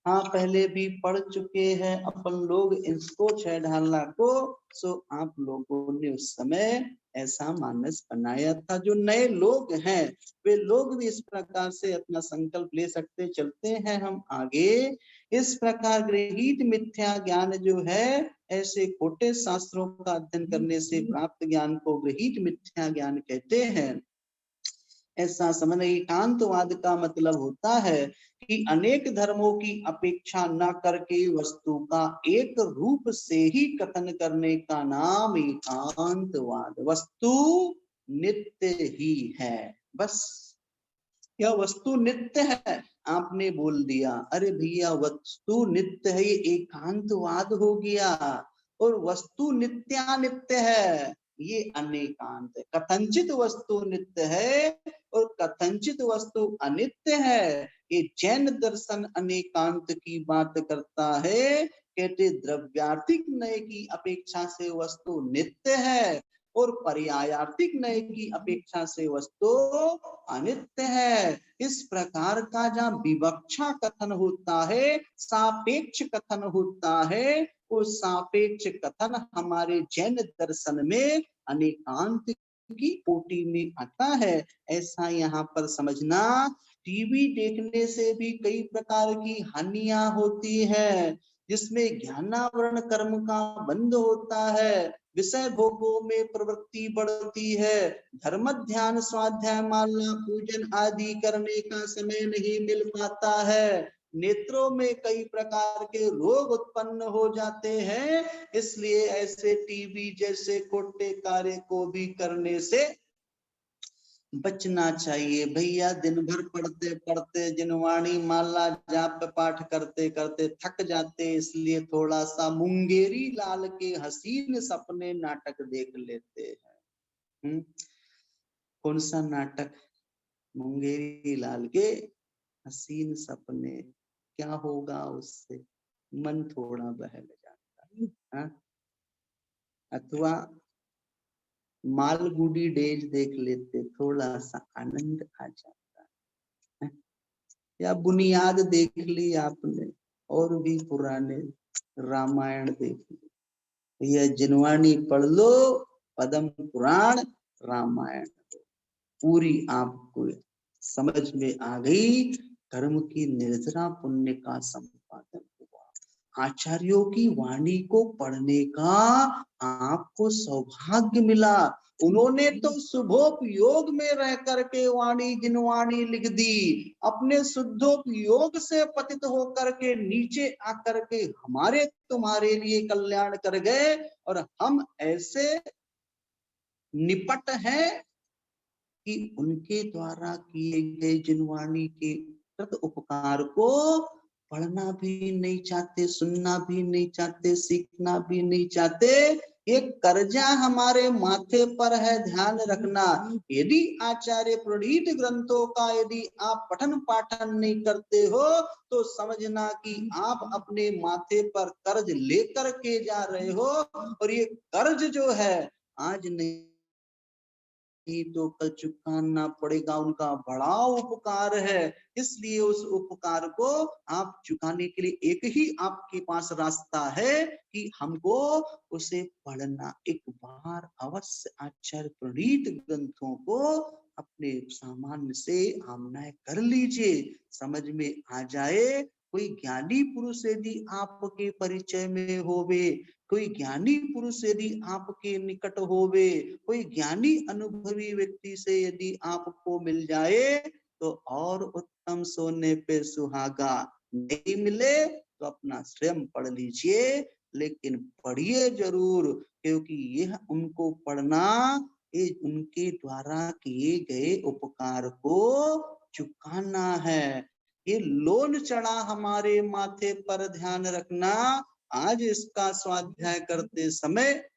हाँ पहले भी पढ़ चुके हैं अपन लोग इसको 6 ढालना को, सो आप लोगों ने उस समय ऐसा मानस बनाया था। जो नए लोग हैं वे लोग भी इस प्रकार से अपना संकल्प ले सकते। चलते हैं हम आगे। इस प्रकार गृहीत मिथ्या ज्ञान जो है, ऐसे खोटे शास्त्रों का अध्ययन करने से प्राप्त ज्ञान को गृहीत मिथ्या ज्ञान कहते हैं। ऐसा समझ, एकांतवाद का मतलब होता है कि अनेक धर्मों की अपेक्षा न करके वस्तु का एक रूप से ही कथन करने का नाम एकांतवाद। वस्तु नित्य ही है, बस यह वस्तु नित्य है, आपने बोल दिया अरे भैया वस्तु नित्य है, ये एकांतवाद हो गया। और वस्तु नित्यानित्य है, ये अनेकांत है। कथंचित वस्तु नित्य है और कथंचित वस्तु अनित्य है। ये जैन दर्शन अनेकांत की बात करता है, कहते द्रव्यार्थिक नय की अपेक्षा से वस्तु नित्य है और पर्यायार्थिक नय की अपेक्षा से वस्तु अनित्य है। इस प्रकार का जहाँ विवक्षा कथन होता है, सापेक्ष कथन होता है, वो सापेक्ष कथन हमारे जैन दर्शन में अनेकांत की कोटि में आता है। ऐसा यहाँ पर समझना। टीवी देखने से भी कई प्रकार की हानियां होती है, जिसमें ज्ञानावरण कर्म का बंध होता है, विषय भोगों में प्रवृत्ति बढ़ती है, धर्म ध्यान स्वाध्याय माला पूजन आदि करने का समय नहीं मिल पाता है, नेत्रों में कई प्रकार के रोग उत्पन्न हो जाते हैं। इसलिए ऐसे टीवी जैसे खोटे कार्य को भी करने से बचना चाहिए। भैया दिन भर पढ़ते पढ़ते जिनवाणी माला जाप पाठ करते करते थक जाते, इसलिए थोड़ा सा मुंगेरी लाल के हसीन सपने नाटक देख लेते हैं। कौन सा नाटक? मुंगेरी लाल के हसीन सपने। क्या होगा उससे? मन थोड़ा बहल जाता है। अथवा मालगुडी डेज देख लेते, थोड़ा सा आनंद आ जाता है। या बुनियाद देख ली आपने, और भी पुराने रामायण देख ली, या जिनवाणी पढ़ लो, पद्म पुराण रामायण, पूरी आपको समझ में आ गई। कर्म की निर्जरा पुण्य का संपादन हुआ। आचार्यों की वाणी को पढ़ने का आपको सौभाग्य मिला। उन्होंने तो शुभोपयोग में रह करके वाणी जिनवाणी लिख दी, अपने शुद्धोपयोग से पतित होकर के नीचे आकर के हमारे तुम्हारे लिए कल्याण कर गए, और हम ऐसे निपट हैं कि उनके द्वारा किए गए जिनवाणी के कृत उपकार को पढ़ना भी नहीं चाहते, सुनना भी नहीं चाहते, सीखना भी नहीं चाहते। एक कर्जा हमारे माथे पर है, ध्यान रखना। यदि आचार्य प्रणीत ग्रंथों का यदि आप पठन पाठन नहीं करते हो, तो समझना कि आप अपने माथे पर कर्ज लेकर के जा रहे हो, और ये कर्ज जो है आज नहीं तो कल चुकाना पड़ेगा। उनका बड़ा उपकार है, इसलिए उस उपकार को आप चुकाने के लिए एक ही आपके पास रास्ता है कि हमको उसे पढ़ना। एक बार अवश्य आचार्य प्रणीत ग्रंथों को अपने सामान्य से आमना कर लीजिए, समझ में आ जाए। कोई ज्ञानी पुरुष यदि आपके परिचय में होवे, कोई ज्ञानी पुरुष यदि आपके निकट होवे, कोई ज्ञानी अनुभवी व्यक्ति से यदि आपको मिल जाए, तो और उत्तम सोने पे सुहागा। नहीं मिले तो अपना स्वयं पढ़ लीजिए, लेकिन पढ़िए जरूर, क्योंकि यह उनको पढ़ना, ये उनके द्वारा किए गए उपकार को चुकाना है। ये लोन चढ़ा हमारे माथे पर, ध्यान रखना। आज इसका स्वाध्याय करते समय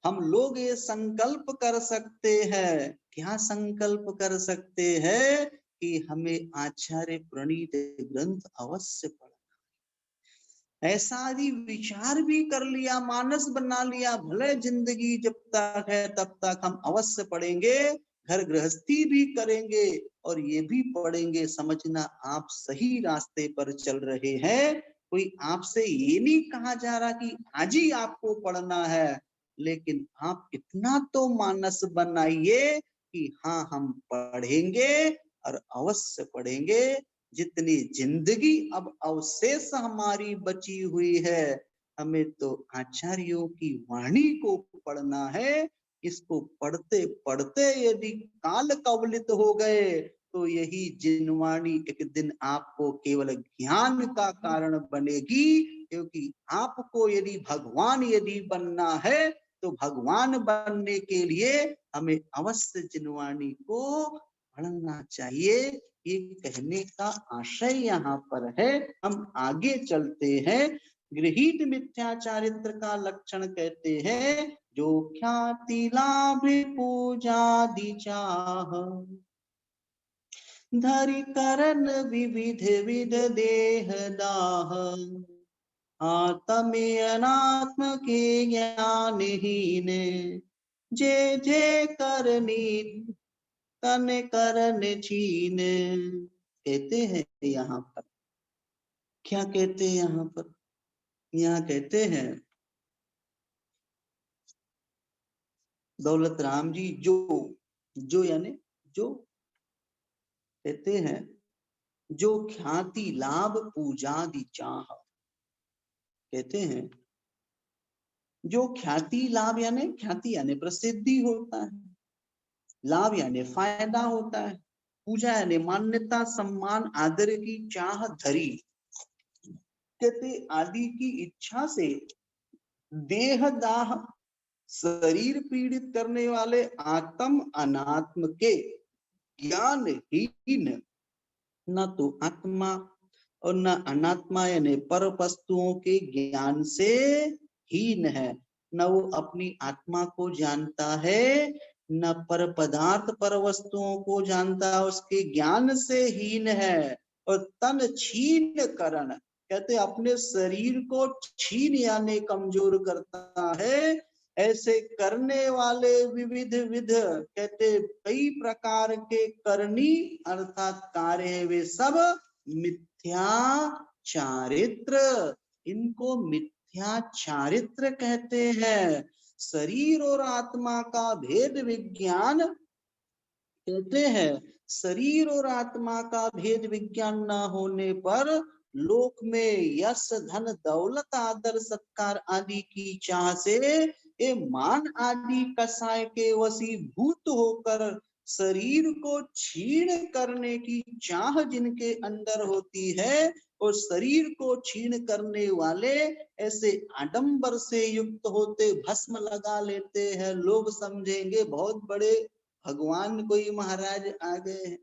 हम लोग ये संकल्प कर सकते हैं, क्या संकल्प कर सकते हैं, कि हमें आचार्य प्रणीत ग्रंथ अवश्य पढ़ना। ऐसा यदि विचार भी कर लिया, मानस बना लिया, भले जिंदगी जब तक है तब तक हम अवश्य पढ़ेंगे, घर गृहस्थी भी करेंगे और ये भी पढ़ेंगे। समझना आप सही रास्ते पर चल रहे हैं। कोई आपसे ये नहीं कहा जा रहा कि आज ही आपको पढ़ना है, लेकिन आप इतना तो मानस बनाइए कि हाँ हम पढ़ेंगे और अवश्य पढ़ेंगे। जितनी जिंदगी अब अवशेष हमारी बची हुई है, हमें तो आचार्यों की वाणी को पढ़ना है। इसको पढ़ते पढ़ते यदि काल कवलित हो गए, तो यही जिनवाणी एक दिन आपको केवल ज्ञान का कारण बनेगी। क्योंकि आपको यदि भगवान यदि बनना है, तो भगवान बनने के लिए हमें अवश्य जिनवाणी को पढ़ना चाहिए। ये कहने का आशय यहाँ पर है। हम आगे चलते हैं। गृहीत मिथ्याचारित्र का लक्षण कहते हैं, जो ख्याति लाभ पूजा दी चाह, धरि करन विविध विध देह दाह, आत्म अनात्म के ज्ञान हीन, जे जे करनी तन करन छीन। कहते हैं यहाँ पर, क्या कहते हैं यहाँ पर, यहाँ कहते हैं दौलत राम जी, जो यानी जो कहते हैं, जो ख्याति लाभ पूजा दी चाह, कहते हैं जो ख्याति लाभ यानी ख्याति यानी प्रसिद्धि होता है, लाभ यानी फायदा होता है, पूजा यानी मान्यता सम्मान आदर की चाह धरी, कहते आदि की इच्छा से देह दाह शरीर पीड़ित करने वाले आत्म अनात्म के ज्ञान हीन, न तो आत्मा और न अनात्मा यानी पर वस्तुओं के ज्ञान से हीन है। न वो अपनी आत्मा को जानता है, न पर पदार्थ पर वस्तुओं को जानता है, उसके ज्ञान से हीन है। और तन छीन करण, कहते अपने शरीर को छीन यानी कमजोर करता है। ऐसे करने वाले विविध विध कहते कई प्रकार के करनी अर्थात कार्य है, वे सब मिथ्या चारित्र, इनको मिथ्या चारित्र कहते हैं। शरीर और आत्मा का भेद विज्ञान कहते हैं, शरीर और आत्मा का भेद विज्ञान न होने पर लोक में यश धन दौलत आदर सत्कार आदि की चाह से ये मान आदि कसाय के वशीभूत होकर शरीर को छीण करने की चाह जिनके अंदर होती है, और शरीर को छीण करने वाले ऐसे आडंबर से युक्त होते भस्म लगा लेते हैं। लोग समझेंगे बहुत बड़े भगवान कोई महाराज आ गए हैं।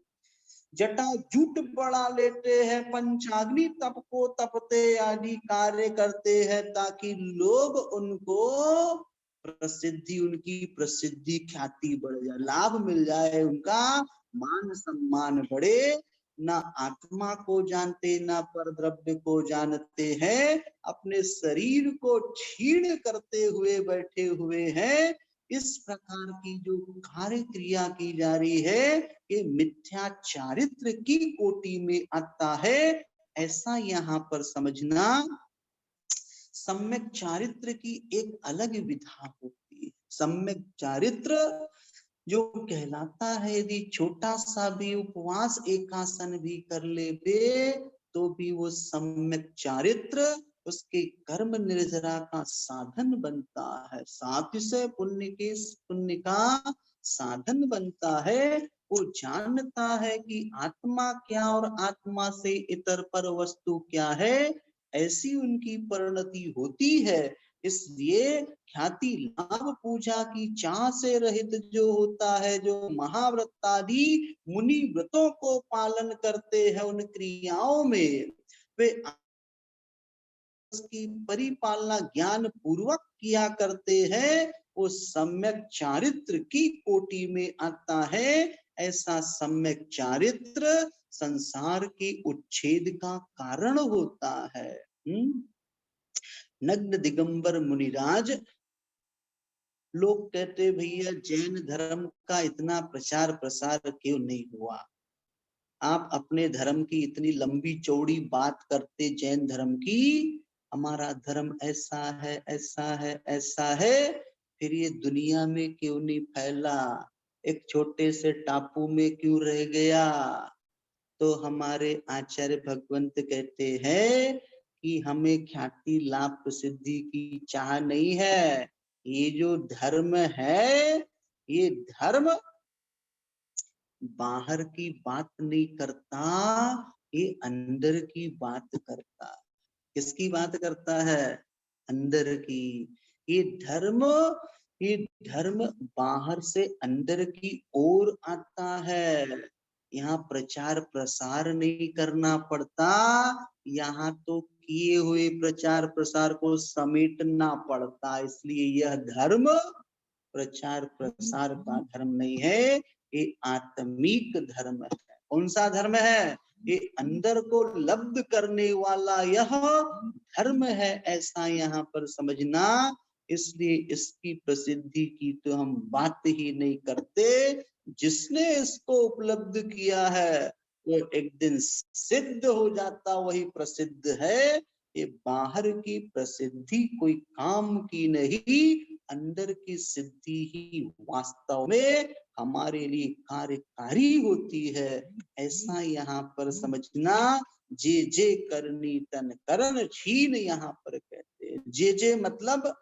जटा जूट बढ़ा लेते हैं, पंचाग्नि तप को तपते आदि कार्य करते हैं ताकि लोग उनको प्रसिद्धि, उनकी प्रसिद्धि ख्याति बढ़ जाए, लाभ मिल जाए, उनका मान सम्मान बढ़े। ना आत्मा को जानते ना पर द्रव्य को जानते हैं, अपने शरीर को छीण करते हुए बैठे हुए हैं। इस प्रकार की जो कार्य क्रिया की जा रही है ये मिथ्या चारित्र की कोटि में आता है, ऐसा यहाँ पर समझना। सम्यक चारित्र की एक अलग विधा होती है। सम्यक चारित्र जो कहलाता है, यदि छोटा सा भी उपवास एकासन भी कर ले तो भी वो सम्यक चारित्र उसके कर्म निर्जरा का साधन बनता है, साथ से पुण्य का साधन बनता है। वो जानता है कि आत्मा क्या और आत्मा से इतर पर वस्तु क्या है, ऐसी उनकी परिणति होती है। इसलिए ख्याति लाभ पूजा की चाह से रहित जो होता है, जो महाव्रतादि मुनि व्रतों को पालन करते हैं, उन क्रियाओं में वे की परिपालना ज्ञान पूर्वक किया करते हैं, वो सम्यक चारित्र की कोटि में आता है। ऐसा सम्यक चारित्र संसार के उच्छेद का कारण होता है। नग्न दिगंबर मुनिराज, लोग कहते भैया जैन धर्म का इतना प्रचार प्रसार क्यों नहीं हुआ, आप अपने धर्म की इतनी लंबी चौड़ी बात करते जैन धर्म की, हमारा धर्म ऐसा है ऐसा है ऐसा है, फिर ये दुनिया में क्यों नहीं फैला, एक छोटे से टापू में क्यों रह गया। तो हमारे आचार्य भगवंत कहते हैं कि हमें ख्याति लाभ प्रसिद्धि की चाह नहीं है, ये जो धर्म है ये धर्म बाहर की बात नहीं करता, ये अंदर की बात करता। किसकी बात करता है, अंदर की। ये धर्म बाहर से अंदर की ओर आता है। यहाँ प्रचार प्रसार नहीं करना पड़ता, यहाँ तो किए हुए प्रचार प्रसार को समेटना पड़ता। इसलिए यह धर्म प्रचार प्रसार का धर्म नहीं है, ये आत्मिक धर्म है। कौन सा धर्म है, ये अंदर को लब्ध करने वाला यह धर्म है, ऐसा यहाँ पर समझना। इसलिए इसकी प्रसिद्धि की तो हम बात ही नहीं करते, जिसने इसको उपलब्ध किया है वो एक दिन सिद्ध हो जाता, वही प्रसिद्ध है। ये बाहर की प्रसिद्धि कोई काम की नहीं, अंदर की सिद्धि ही वास्तव में हमारे लिए कार्यकारी होती है, ऐसा यहाँ पर समझना। जे जे करनी तन करण छीन, यहाँ पर कहते हैं जे जे मतलब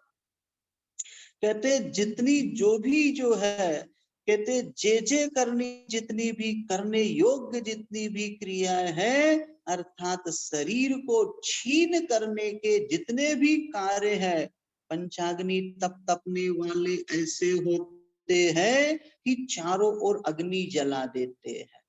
कहते जितनी जो भी जो है, कहते जे जे करनी जितनी भी करने योग्य जितनी भी क्रियाएं हैं, अर्थात शरीर को छीन करने के जितने भी कार्य हैं, पंचाग्नि तप तपने वाले ऐसे होते हैं कि चारों ओर अग्नि जला देते हैं।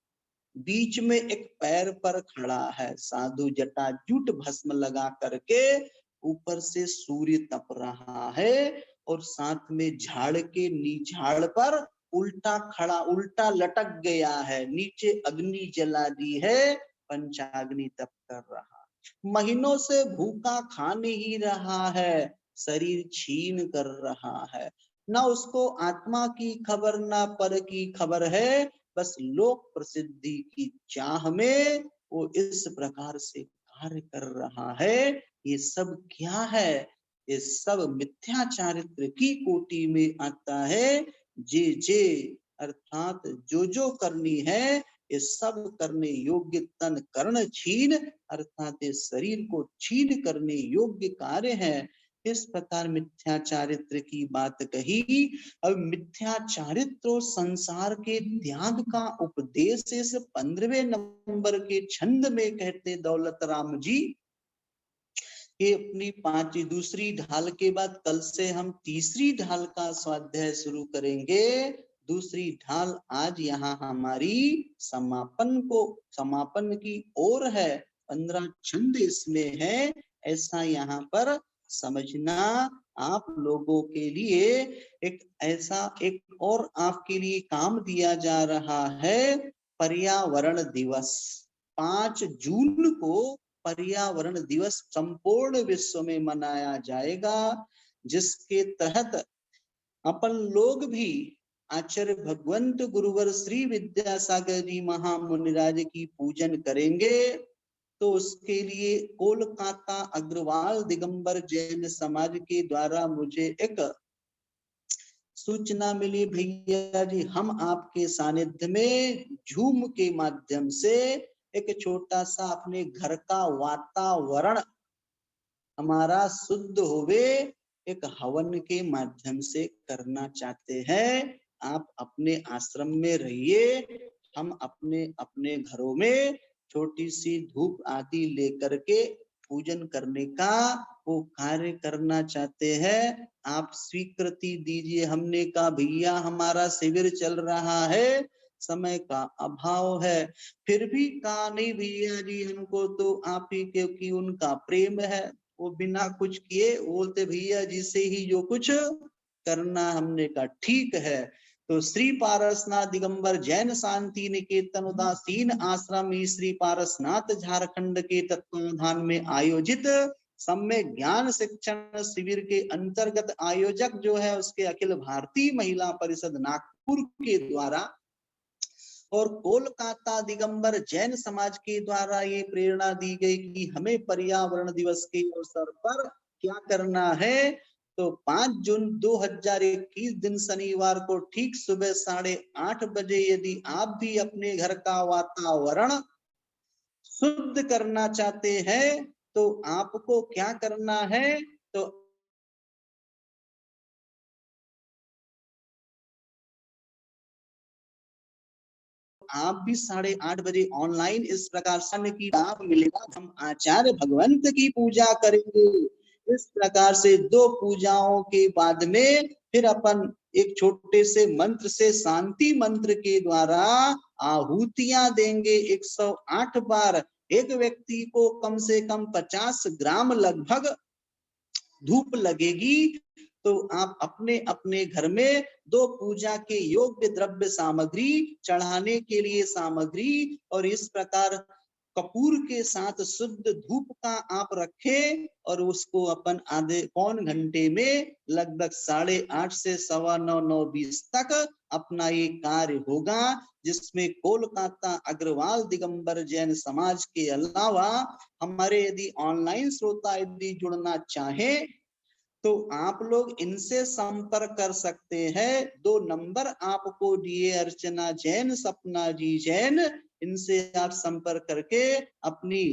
बीच में एक पैर पर खड़ा है साधु, जटा जूट भस्म लगा करके, ऊपर से सूर्य तप रहा है और साथ में झाड़ के झाड़ पर उल्टा खड़ा, उल्टा लटक गया है, नीचे अग्नि जला दी है, पंचाग्नि तप कर रहा, महीनों से भूखा खा नहीं रहा है, शरीर छीन कर रहा है। ना उसको आत्मा की खबर ना पर की खबर है, बस लोक प्रसिद्धि की चाह में वो इस प्रकार से कार्य कर रहा है। ये सब क्या है? ये सब मिथ्या चारित्र की कोटि में आता है। जे जे अर्थात जो जो करनी है, ये सब करने योग्य तन कर्ण छीन, अर्थात ये शरीर को छीन करने योग्य कार्य है। इस प्रकार मिथ्या चारित्र की बात कही। अब मिथ्या चारित्र और संसार के त्याग का उपदेश इस 15वें नंबर के छंद में कहते दौलत राम जी। ये अपनी दूसरी ढाल के बाद कल से हम तीसरी ढाल का स्वाध्याय शुरू करेंगे। दूसरी ढाल आज यहाँ हमारी समापन की ओर है। 15 छंद इसमें है, ऐसा यहाँ पर समझना। आप लोगों के लिए एक और आपके लिए काम दिया जा रहा है। पर्यावरण दिवस 5 जून को पर्यावरण दिवस संपूर्ण विश्व में मनाया जाएगा, जिसके तहत अपन लोग भी आचार्य भगवंत गुरुवर श्री विद्यासागर जी महामुनिराज की पूजन करेंगे। तो उसके लिए कोलकाता अग्रवाल दिगंबर जैन समाज के द्वारा मुझे एक सूचना मिली, भैया जी हम आपके सानिध्य में जूम के माध्यम से एक छोटा सा अपने घर का वातावरण हमारा शुद्ध होवे, एक हवन के माध्यम से करना चाहते हैं। आप अपने आश्रम में रहिए, हम अपने अपने घरों में छोटी सी धूप आदि लेकर के पूजन करने का वो कार्य करना चाहते हैं। आप स्वीकृति दीजिए। हमने कहा भैया हमारा शिविर चल रहा है, समय का अभाव है, फिर भी कहा नहीं भैया जी हमको तो आप ही क्योंकि उनका प्रेम है, वो बिना कुछ किए बोलते भैया जी से ही जो कुछ करना। हमने कहा ठीक है। तो श्री पारसनाथ दिगंबर जैन शांति निकेतन उदासीन आश्रम श्री पारसनाथ झारखंड के तत्वावधान में आयोजित सम्यक ज्ञान शिक्षण शिविर के अंतर्गत आयोजक जो है उसके अखिल भारतीय महिला परिषद नागपुर के द्वारा और कोलकाता दिगंबर जैन समाज के द्वारा ये प्रेरणा दी गई कि हमें पर्यावरण दिवस के अवसर पर क्या करना है। तो 5 जून 2021 दिन शनिवार को ठीक सुबह 8:30 बजे यदि आप भी अपने घर का वातावरण शुद्ध करना चाहते हैं तो आपको क्या करना है। तो आप भी 8:30 बजे ऑनलाइन इस प्रकार से की लाभ मिलेगा। हम आचार्य भगवंत की पूजा करेंगे। इस प्रकार से 2 पूजाओं के बाद में फिर अपन एक छोटे से मंत्र से शांति मंत्र के द्वारा आहुतियां देंगे 108 बार। एक व्यक्ति को कम से कम 50 ग्राम लगभग धूप लगेगी। तो आप अपने अपने घर में 2 पूजा के योग्य द्रव्य सामग्री चढ़ाने के लिए सामग्री और इस प्रकार कपूर के साथ शुद्ध धूप का आप रखें और उसको अपन आधे पौन घंटे में लगभग 8:30 से 9:15 तक अपना ये कार्य होगा, जिसमें कोलकाता अग्रवाल दिगंबर जैन समाज के अलावा हमारे यदि ऑनलाइन श्रोता यदि जुड़ना चाहे तो आप लोग इनसे संपर्क कर सकते हैं। 2 नंबर आपको दिए, अर्चना जैन, सपना जी जैन, इनसे आप संपर्क करके अपनी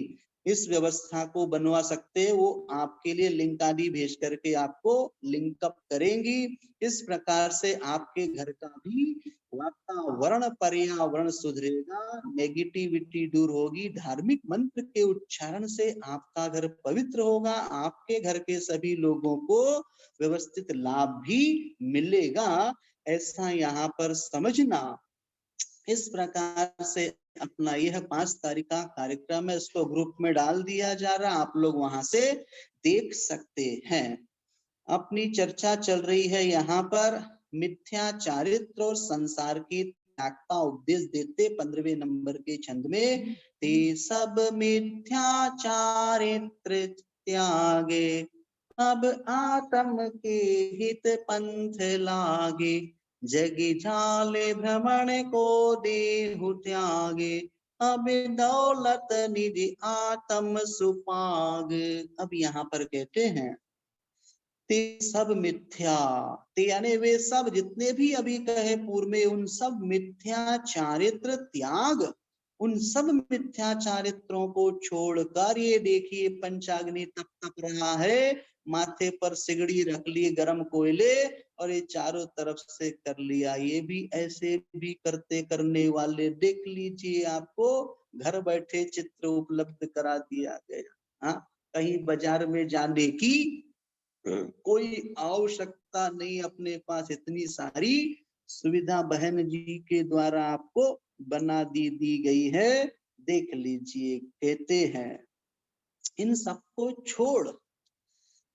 इस व्यवस्था को बनवा सकते हैं। वो आपके लिए लिंक आदि भेज करके आपको लिंक अप करेंगी। इस प्रकार से आपके घर का भी वातावरण पर्यावरण सुधरेगा, नेगेटिविटी दूर होगी, धार्मिक मंत्र के उच्चारण से आपका घर पवित्र होगा, आपके घर के सभी लोगों को व्यवस्थित लाभ भी मिलेगा। ऐसा यहाँ पर समझना। इस प्रकार से अपना यह 5 तारीख का कार्यक्रम है, इसको ग्रुप में डाल दिया जा रहा, आप लोग वहां से देख सकते हैं। अपनी चर्चा चल रही है यहाँ पर मिथ्या चारित्र और संसार की त्याग का उपदेश देते 15वें नंबर के छंद में, ते सब मिथ्या चारित्र त्यागे अब आत्म के हित पंथ लागे, जग जाले भ्रमण को देहु त्यागे, अब दौलत निधि आत्म सुपाग। अब यहाँ पर कहते हैं ते सब मिथ्या, ते यानी वे सब जितने भी अभी कहे पूर्व में, उन सब मिथ्या चारित्र त्याग, उन सब मिथ्या चारित्रों को छोड़कर ये देखिए पंचाग्नि तप तप रहा है, माथे पर सिगड़ी रख लिए गरम कोयले और ये चारों तरफ से कर लिया। ये भी ऐसे भी करते करने वाले देख लीजिए, आपको घर बैठे चित्र उपलब्ध करा दिया गया। हाँ, कहीं बाजार में जाने की कोई आवश्यकता नहीं, अपने पास इतनी सारी सुविधा बहन जी के द्वारा आपको बना दी गई है। देख लीजिए, कहते हैं इन सबको छोड़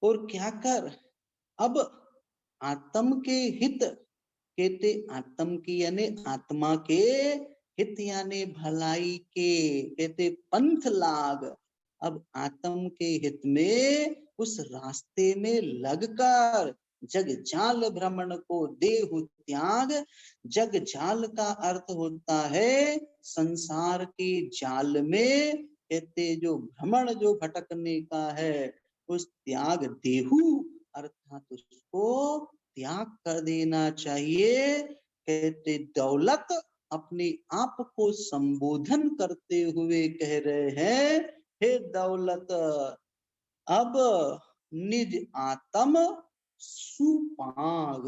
और क्या कर, अब आत्म के हित, कहते आत्म की यानी आत्मा के हित यानी भलाई के, कहते पंथ लाग। अब आत्म के हित में उस रास्ते में लगकर जग जाल भ्रमण को देहु त्याग। जग जाल का अर्थ होता है संसार के जाल में, कहते जो भ्रमण जो भटकने का है, उस त्याग देहु अर्थात उसको त्याग कर देना चाहिए। कहते दौलत, अपने आप को संबोधन करते हुए कह रहे हैं, हे दौलत अब निज आत्म सुपाग,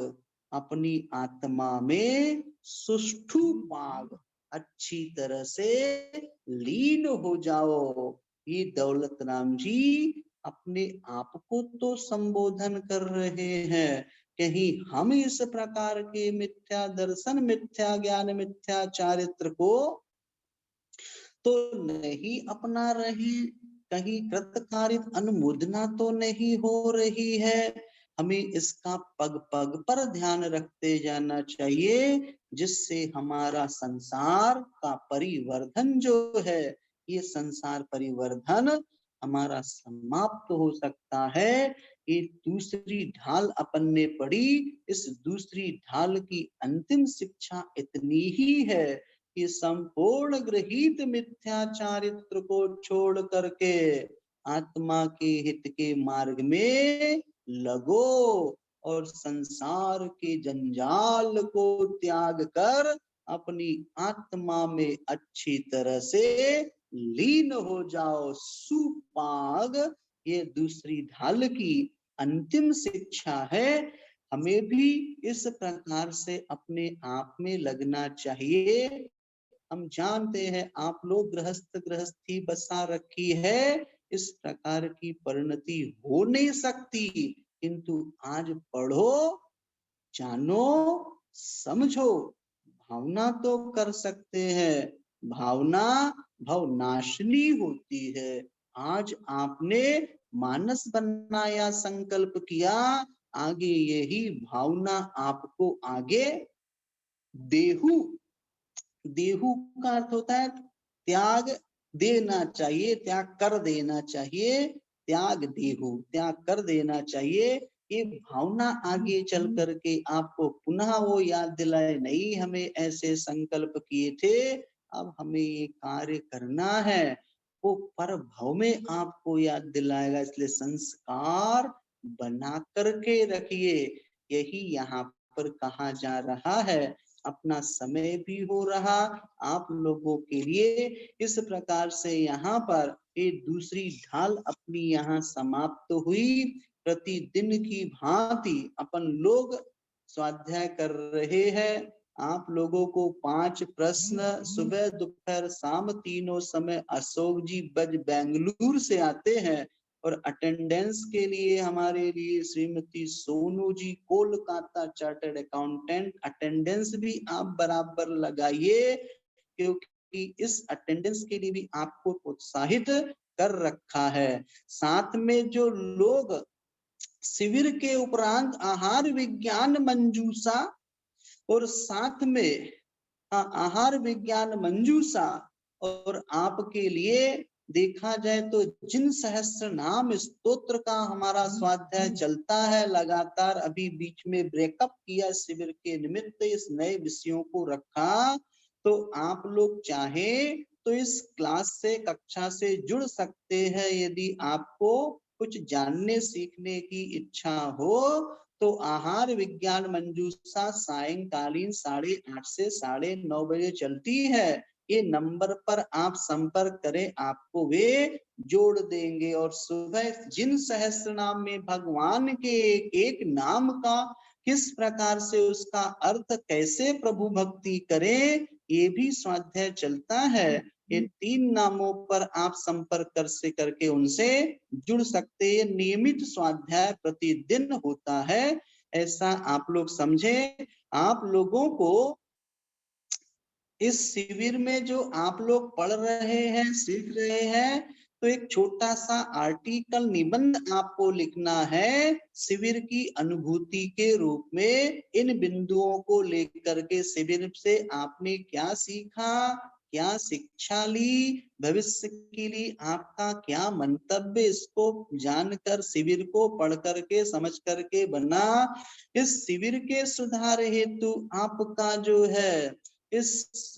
अपनी आत्मा में सुष्ठु पाग, अच्छी तरह से लीन हो जाओ। ये दौलत राम जी अपने आप को तो संबोधन कर रहे हैं, कहीं हम इस प्रकार के मिथ्या दर्शन, मिथ्या ज्ञान, मिथ्या चारित्र को तो नहीं अपना रहे, कहीं कृतकार्य अनुमोदना तो नहीं हो रही है। हमें इसका पग पग पर ध्यान रखते जाना चाहिए, जिससे हमारा संसार का परिवर्धन जो है, ये संसार परिवर्धन हमारा समाप्त हो सकता है। एक दूसरी ढाल अपन ने पढ़ी, इस दूसरी ढाल की अंतिम शिक्षा इतनी ही है कि संपूर्ण गृहीत मिथ्या चारित्र को छोड़ करके आत्मा के हित के मार्ग में लगो और संसार के जंजाल को त्याग कर अपनी आत्मा में अच्छी तरह से लीन हो जाओ। सुपाग, ये दूसरी ढाल की अंतिम शिक्षा है। हमें भी इस प्रकार से अपने आप में लगना चाहिए। हम जानते हैं आप लोग गृहस्थी बसा रखी है, इस प्रकार की परिणति हो नहीं सकती, किंतु आज पढ़ो, जानो, समझो, भावना तो कर सकते हैं। भावना भवनाशिनी होती है। आज आपने मानस बनाया, संकल्प किया, आगे यही भावना आपको आगे देहु, देहु का अर्थ होता है त्याग देना चाहिए, त्याग कर देना चाहिए, त्याग देहु, त्याग कर देना चाहिए। ये भावना आगे चल करके आपको पुनः वो याद दिलाए, नहीं हमें ऐसे संकल्प किए थे, अब हमें ये कार्य करना है, वो पर भाव में आपको याद दिलाएगा। इसलिए संस्कार बना करके रखिए, यही यहाँ पर कहा जा रहा है। अपना समय भी हो रहा आप लोगों के लिए, इस प्रकार से यहाँ पर एक दूसरी ढाल अपनी यहाँ समाप्त हुई। प्रतिदिन की भांति अपन लोग स्वाध्याय कर रहे हैं। आप लोगों को 5 प्रश्न सुबह दोपहर शाम तीनों समय अशोक जी बज बेंगलुरु से आते हैं, और अटेंडेंस के लिए हमारे लिए Shrimati Sonu ji Kolkata chartered accountant, attendance भी आप बराबर लगाइए, क्योंकि इस अटेंडेंस के लिए भी आपको प्रोत्साहित कर रखा है। साथ में जो लोग शिविर के उपरांत आहार विज्ञान मंजूषा और साथ में आहार विज्ञान मंजूषा और आपके लिए देखा जाए तो जिन सहस्त्र नाम स्तोत्र का हमारा स्वाध्याय चलता है लगातार, अभी बीच में ब्रेकअप किया शिविर के निमित्त, इस नए विषयों को रखा, तो आप लोग चाहे तो इस क्लास से, कक्षा से जुड़ सकते हैं। यदि आपको कुछ जानने सीखने की इच्छा हो तो आहार विज्ञान मंजूषा सायंकालीन 8:30 से 9:30 बजे चलती है। ये नंबर पर आप संपर्क करें, आपको वे जोड़ देंगे। और सुबह जिन सहस्त्र नाम में भगवान के एक नाम का किस प्रकार से उसका अर्थ कैसे प्रभु भक्ति करें, ये भी स्वाध्याय चलता है। ये 3 नामों पर आप संपर्क करके उनसे जुड़ सकते हैं। नियमित स्वाध्याय प्रतिदिन होता है, ऐसा आप लोग समझे। आप लोगों को इस शिविर में जो आप लोग पढ़ रहे हैं, सीख रहे हैं, तो एक छोटा सा आर्टिकल निबंध आपको लिखना है शिविर की अनुभूति के रूप में। इन बिंदुओं को लेकर के शिविर से आपने क्या सीखा, क्या शिक्षा ली, भविष्य के लिए आपका क्या मंतव्य, इसको जानकर शिविर को पढ़ करके समझ करके बना। इस शिविर के सुधार हेतु आपका जो है, इस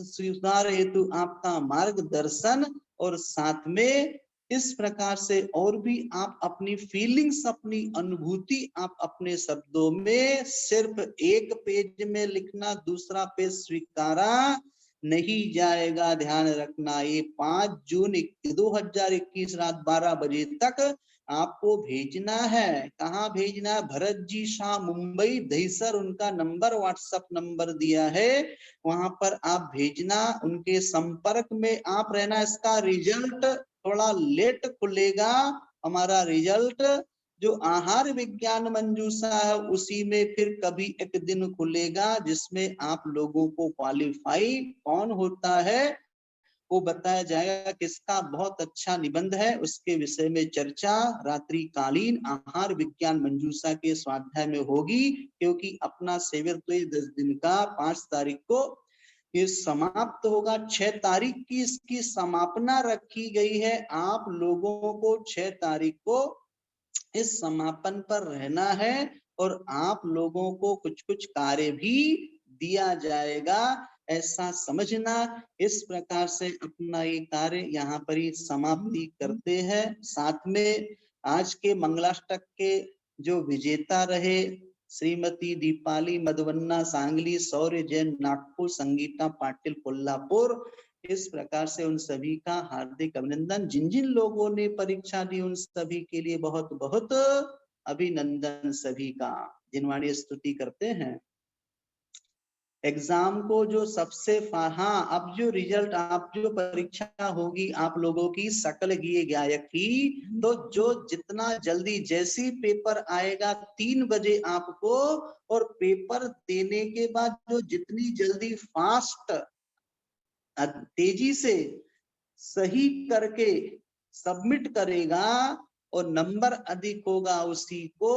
सुधार हेतु आपका मार्गदर्शन, और साथ में इस प्रकार से और भी आप अपनी फीलिंग्स, अपनी अनुभूति आप अपने शब्दों में, सिर्फ एक पेज में लिखना, दूसरा पेज स्वीकारा नहीं जाएगा, ध्यान रखना। ये 5 जून 2021 रात 12 बजे तक आपको भेजना है। कहाँ भेजना है? भरत जी शाह, मुंबई, दहीसर, उनका नंबर, व्हाट्सएप नंबर दिया है, वहां पर आप भेजना। उनके संपर्क में आप रहना। इसका रिजल्ट थोड़ा लेट खुलेगा, हमारा रिजल्ट जो आहार विज्ञान मंजूषा है उसी में फिर कभी एक दिन खुलेगा, जिसमें आप लोगों को क्वालिफाई कौन होता है वो बताया जाएगा। किसका बहुत अच्छा निबंध है उसके विषय में चर्चा रात्रिकालीन आहार विज्ञान मंजूषा के स्वाध्याय में होगी, क्योंकि अपना शिविर तो ये 10 दिन का 5 तारीख को ये समाप्त होगा। 6 तारीख की इसकी समापना रखी गई है। आप लोगों को 6 तारीख को इस समापन पर रहना है, और आप लोगों को कुछ कुछ कार्य भी दिया जाएगा, ऐसा समझना। इस प्रकार से अपना ये कार्य यहाँ पर ही समाप्ति करते हैं। साथ में आज के मंगलाष्टक के जो विजेता रहे, श्रीमती दीपाली मधवन्ना सांगली, शौर्य जैन नागपुर, संगीता पाटिल कोल्हापुर, इस प्रकार से उन सभी का हार्दिक अभिनंदन। जिन जिन लोगों ने परीक्षा दी उन सभी के लिए बहुत बहुत अभिनंदन सभी का। जिनवाणी स्तुति करते हैं। एग्जाम को जो सबसे हाँ, अब जो रिजल्ट, आप जो परीक्षा होगी आप लोगों की सकल गिए गायक की, तो जो जितना जल्दी, जैसी पेपर आएगा 3 बजे आपको, और पेपर देने के बाद जो जितनी जल्दी फास्ट तेजी से सही करके सबमिट करेगा और नंबर अधिक होगा उसी को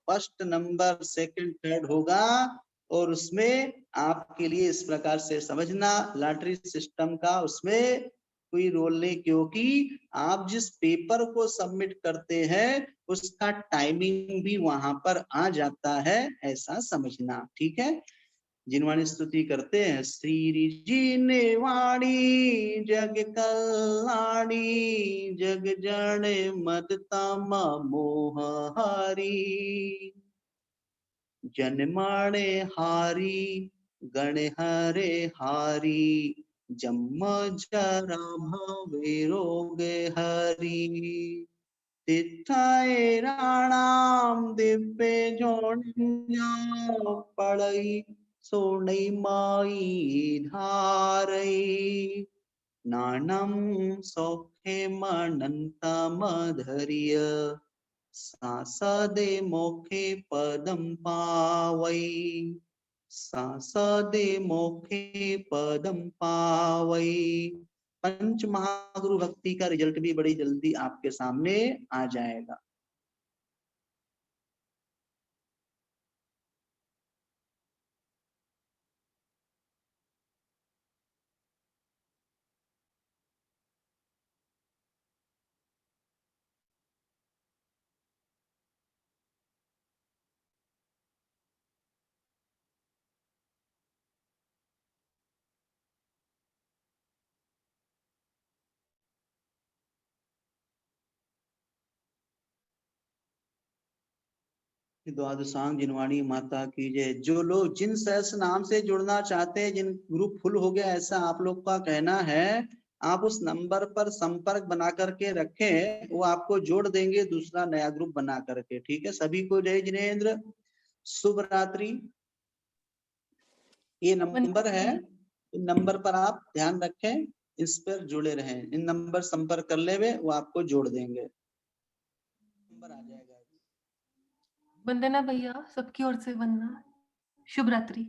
फर्स्ट नंबर, सेकंड, थर्ड होगा। और उसमें आपके लिए इस प्रकार से समझना, लॉटरी सिस्टम का उसमें कोई रोल नहीं, क्योंकि आप जिस पेपर को सबमिट करते हैं उसका टाइमिंग भी वहां पर आ जाता है, ऐसा समझना। ठीक है, जिनवाणी स्तुति करते हैं। श्री जिने वाणी जग कल्याणी, जग जन मत तम मोह हरी, जन माणे हारी गण हरे हारी, जन्म जरा भवे रोग हरी, तिथाए राणाम दिव्य जोनिया, पड़ई सोनई माई धारई, नानम सौखे मनंता मधरिय, सासदे मोखे पदम पावई, सासदे मोखे पदम पावई। पंच महागुरु भक्ति का रिजल्ट भी बड़ी जल्दी आपके सामने आ जाएगा। द्वादशांग जिनवाणी माता की जय। जो लोग जिन सहस्त्र नाम से जुड़ना चाहते हैं, जिन ग्रुप फुल हो गया ऐसा आप लोग का कहना है, आप उस नंबर पर संपर्क बना करके रखें, वो आपको जोड़ देंगे दूसरा नया ग्रुप बना करके। ठीक है, सभी को जय जिनेंद्र, शुभ रात्रि। ये नंबर है, इन नंबर पर आप ध्यान रखें, इस पर जुड़े रहें। इन नंबर संपर्क कर ले, वो आपको जोड़ देंगे, नंबर आ जाएगा। वंदना भैया, सबकी ओर से वंदना, शुभ रात्रि।